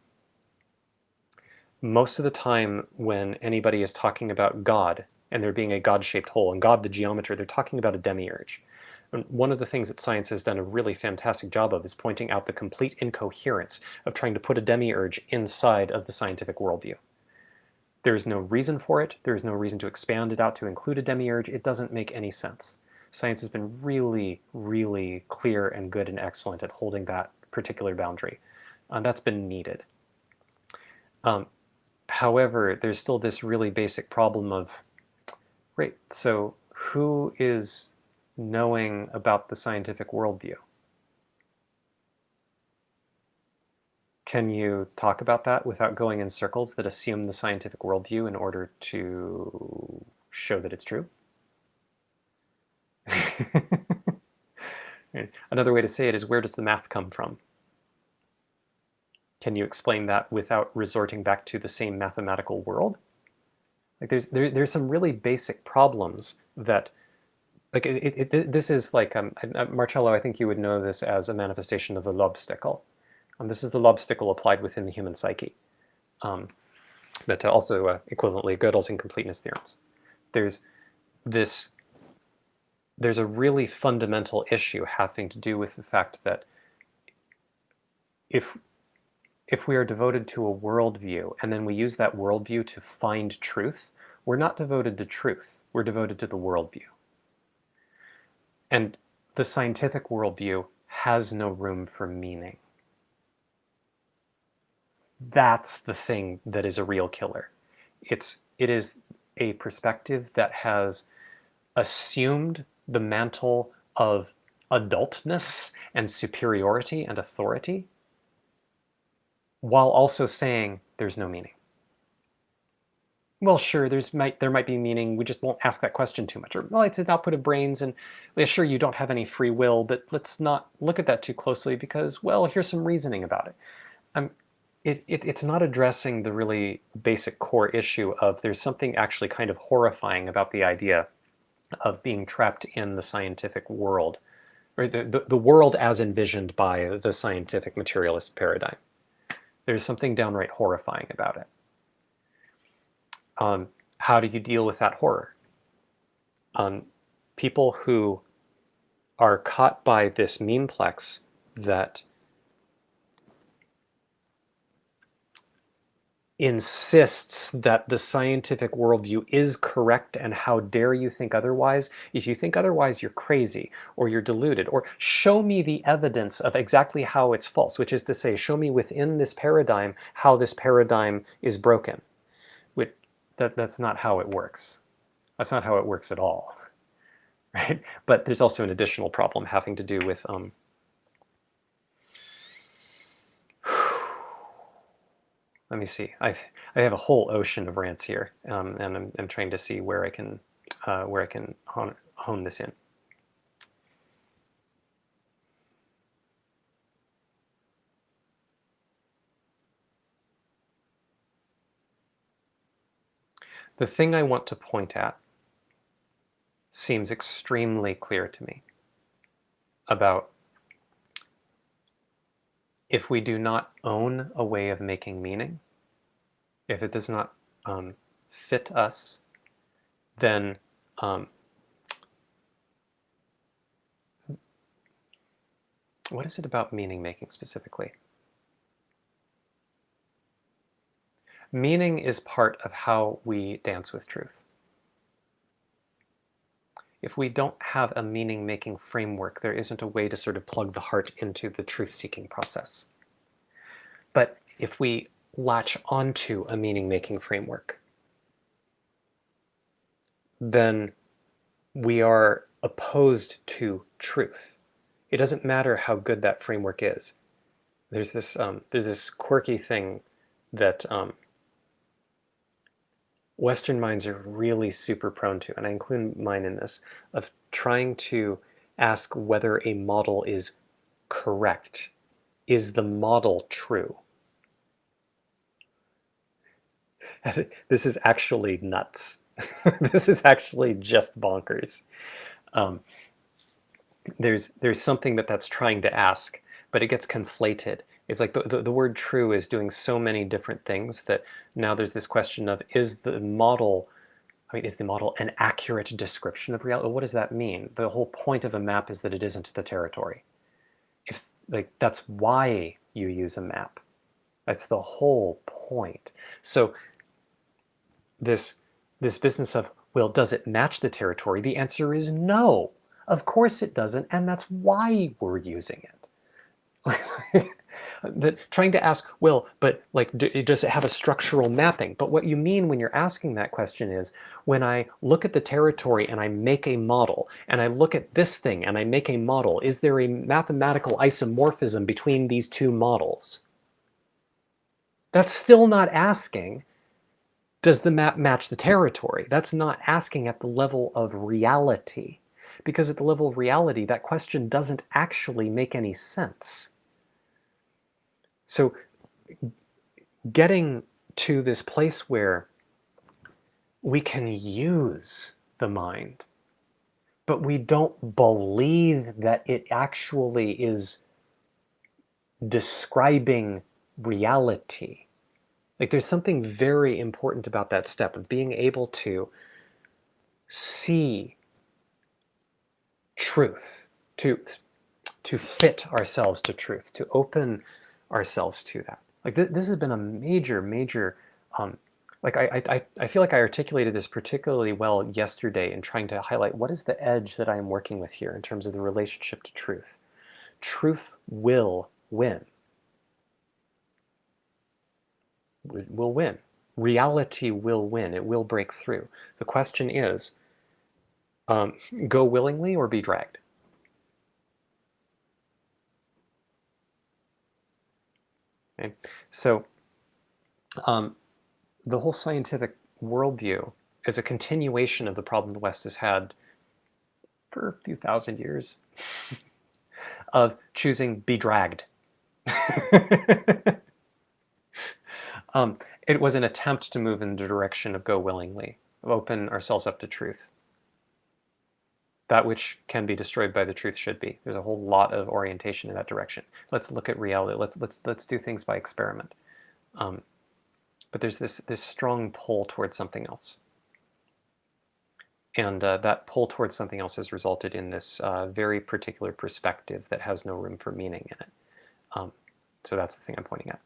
Most of the time when anybody is talking about God and there being a God-shaped hole and God the geometer, they're talking about a demiurge. And one of the things that science has done a really fantastic job of is pointing out the complete incoherence of trying to put a demiurge inside of the scientific worldview. There is no reason for it. There is no reason to expand it out to include a demiurge. It doesn't make any sense. Science has been really, really clear and good and excellent at holding that particular boundary. That's been needed. However, there's still this really basic problem of, right, so who is knowing about the scientific worldview? Can you talk about that without going in circles that assume the scientific worldview in order to show that it's true? Another way to say it is, where does the math come from? Can you explain that without resorting back to the same mathematical world? Like there's some really basic problems that, like this is like, Marcello, I think you would know this as a manifestation of the lobsticle. This is the lobsticle applied within the human psyche. But also equivalently, Gödel's incompleteness theorems. There's a really fundamental issue having to do with the fact that if we are devoted to a worldview and then we use that worldview to find truth, we're not devoted to truth, we're devoted to the worldview. And the scientific worldview has no room for meaning. That's the thing that is a real killer. It is a perspective that has assumed the mantle of adultness and superiority and authority, while also saying there's no meaning. Well, sure, there might be meaning, we just won't ask that question too much. Or, well, it's an output of brains, and yeah, sure, you don't have any free will, but let's not look at that too closely because, well, here's some reasoning about it. It's not addressing the really basic core issue of there's something actually kind of horrifying about the idea of being trapped in the scientific world, or the world as envisioned by the scientific materialist paradigm. There's something downright horrifying about it. How do you deal with that horror? People who are caught by this memeplex that insists that the scientific worldview is correct and how dare you think otherwise. If you think otherwise, you're crazy or you're deluded, or show me the evidence of exactly how it's false, which is to say, show me within this paradigm how this paradigm is broken. That's not how it works. That's not how it works at all, right? But there's also an additional problem having to do with let me see. I have a whole ocean of rants here, and I'm trying to see where I can hone this in. The thing I want to point at seems extremely clear to me about if we do not own a way of making meaning, if it does not fit us, then what is it about meaning making specifically? Meaning is part of how we dance with truth. If we don't have a meaning-making framework, there isn't a way to sort of plug the heart into the truth-seeking process. But if we latch onto a meaning-making framework, then we are opposed to truth. It doesn't matter how good that framework is. There's this quirky thing that Western minds are really super prone to, and I include mine in this, of trying to ask whether a model is correct. Is the model true? This is actually nuts. This is actually just bonkers. There's something that's trying to ask, but it gets conflated. It's like the word true is doing so many different things that now there's this question of, is the model an accurate description of reality? What does that mean? The whole point of a map is that it isn't the territory. That's why you use a map. That's the whole point. So this business of, well, does it match the territory? The answer is no. Of course it doesn't, and that's why we're using it. Trying to ask, well, but does it have a structural mapping? But what you mean when you're asking that question is, when I look at the territory and I make a model, and I look at this thing and I make a model, is there a mathematical isomorphism between these two models? That's still not asking, does the map match the territory? That's not asking at the level of reality. Because at the level of reality, that question doesn't actually make any sense. So getting to this place where we can use the mind, but we don't believe that it actually is describing reality. There's something very important about that step of being able to see truth, to fit ourselves to truth, to open ourselves to that. This has been a major I feel like I articulated this particularly well yesterday in trying to highlight what is the edge that I'm working with here in terms of the relationship to truth. Truth will win. It will win. Reality will win. It will break through. The question is, go willingly or be dragged. Okay? So the whole scientific worldview is a continuation of the problem the West has had for a few thousand years of choosing be dragged. It was an attempt to move in the direction of go willingly, of open ourselves up to truth. That which can be destroyed by the truth should be. There's a whole lot of orientation in that direction. Let's look at reality. Let's do things by experiment. But there's this strong pull towards something else. And that pull towards something else has resulted in this very particular perspective that has no room for meaning in it. So that's the thing I'm pointing at.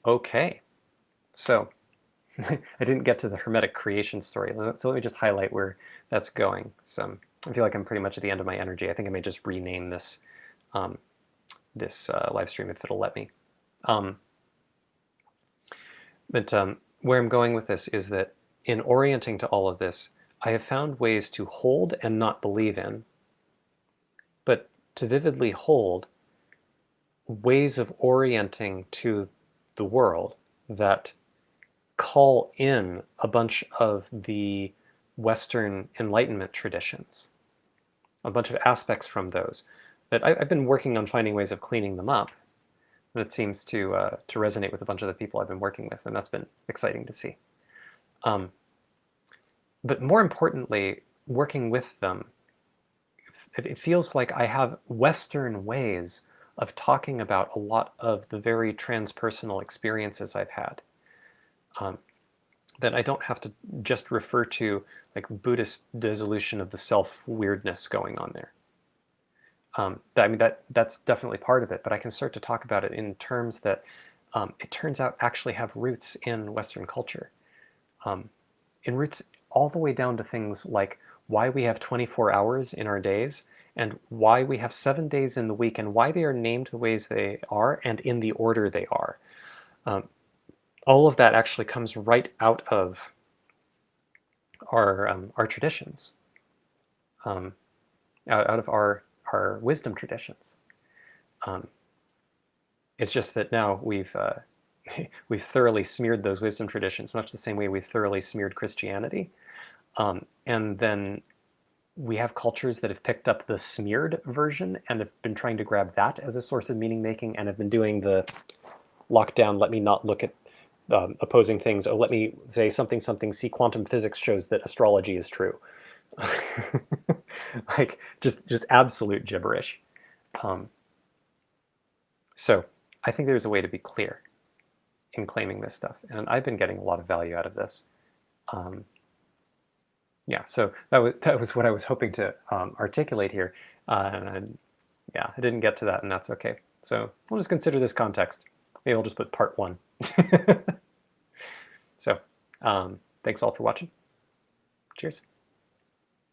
Okay, so I didn't get to the Hermetic creation story, so let me just highlight where that's going. So I feel like I'm pretty much at the end of my energy. I think I may just rename this live stream if it'll let me. But where I'm going with this is that in orienting to all of this, I have found ways to hold and not believe in, but to vividly hold ways of orienting to the world that call in a bunch of the Western enlightenment traditions, a bunch of aspects from those that I've been working on finding ways of cleaning them up. And it seems to resonate with a bunch of the people I've been working with, and that's been exciting to see. But more importantly, working with them, it feels like I have Western ways of talking about a lot of the very transpersonal experiences I've had. That I don't have to just refer to like Buddhist dissolution of the self weirdness going on there. I mean, that's definitely part of it, but I can start to talk about it in terms that it turns out actually have roots in Western culture. In roots all the way down to things like why we have 24 hours in our days and why we have 7 days in the week and why they are named the ways they are and in the order they are. All of that actually comes right out of our traditions, out of our wisdom traditions. It's just that now we've thoroughly smeared those wisdom traditions, much the same way we've thoroughly smeared Christianity. And then we have cultures that have picked up the smeared version and have been trying to grab that as a source of meaning making and have been doing the lockdown, let me not look at opposing things. Oh, let me say something, see quantum physics shows that astrology is true. Like just absolute gibberish. So I think there's a way to be clear in claiming this stuff, and I've been getting a lot of value out of this. Yeah, so that was what I was hoping to articulate here, and yeah, I didn't get to that, and that's okay. So we'll just consider this context. Maybe I'll just put part 1. So thanks all for watching. Cheers.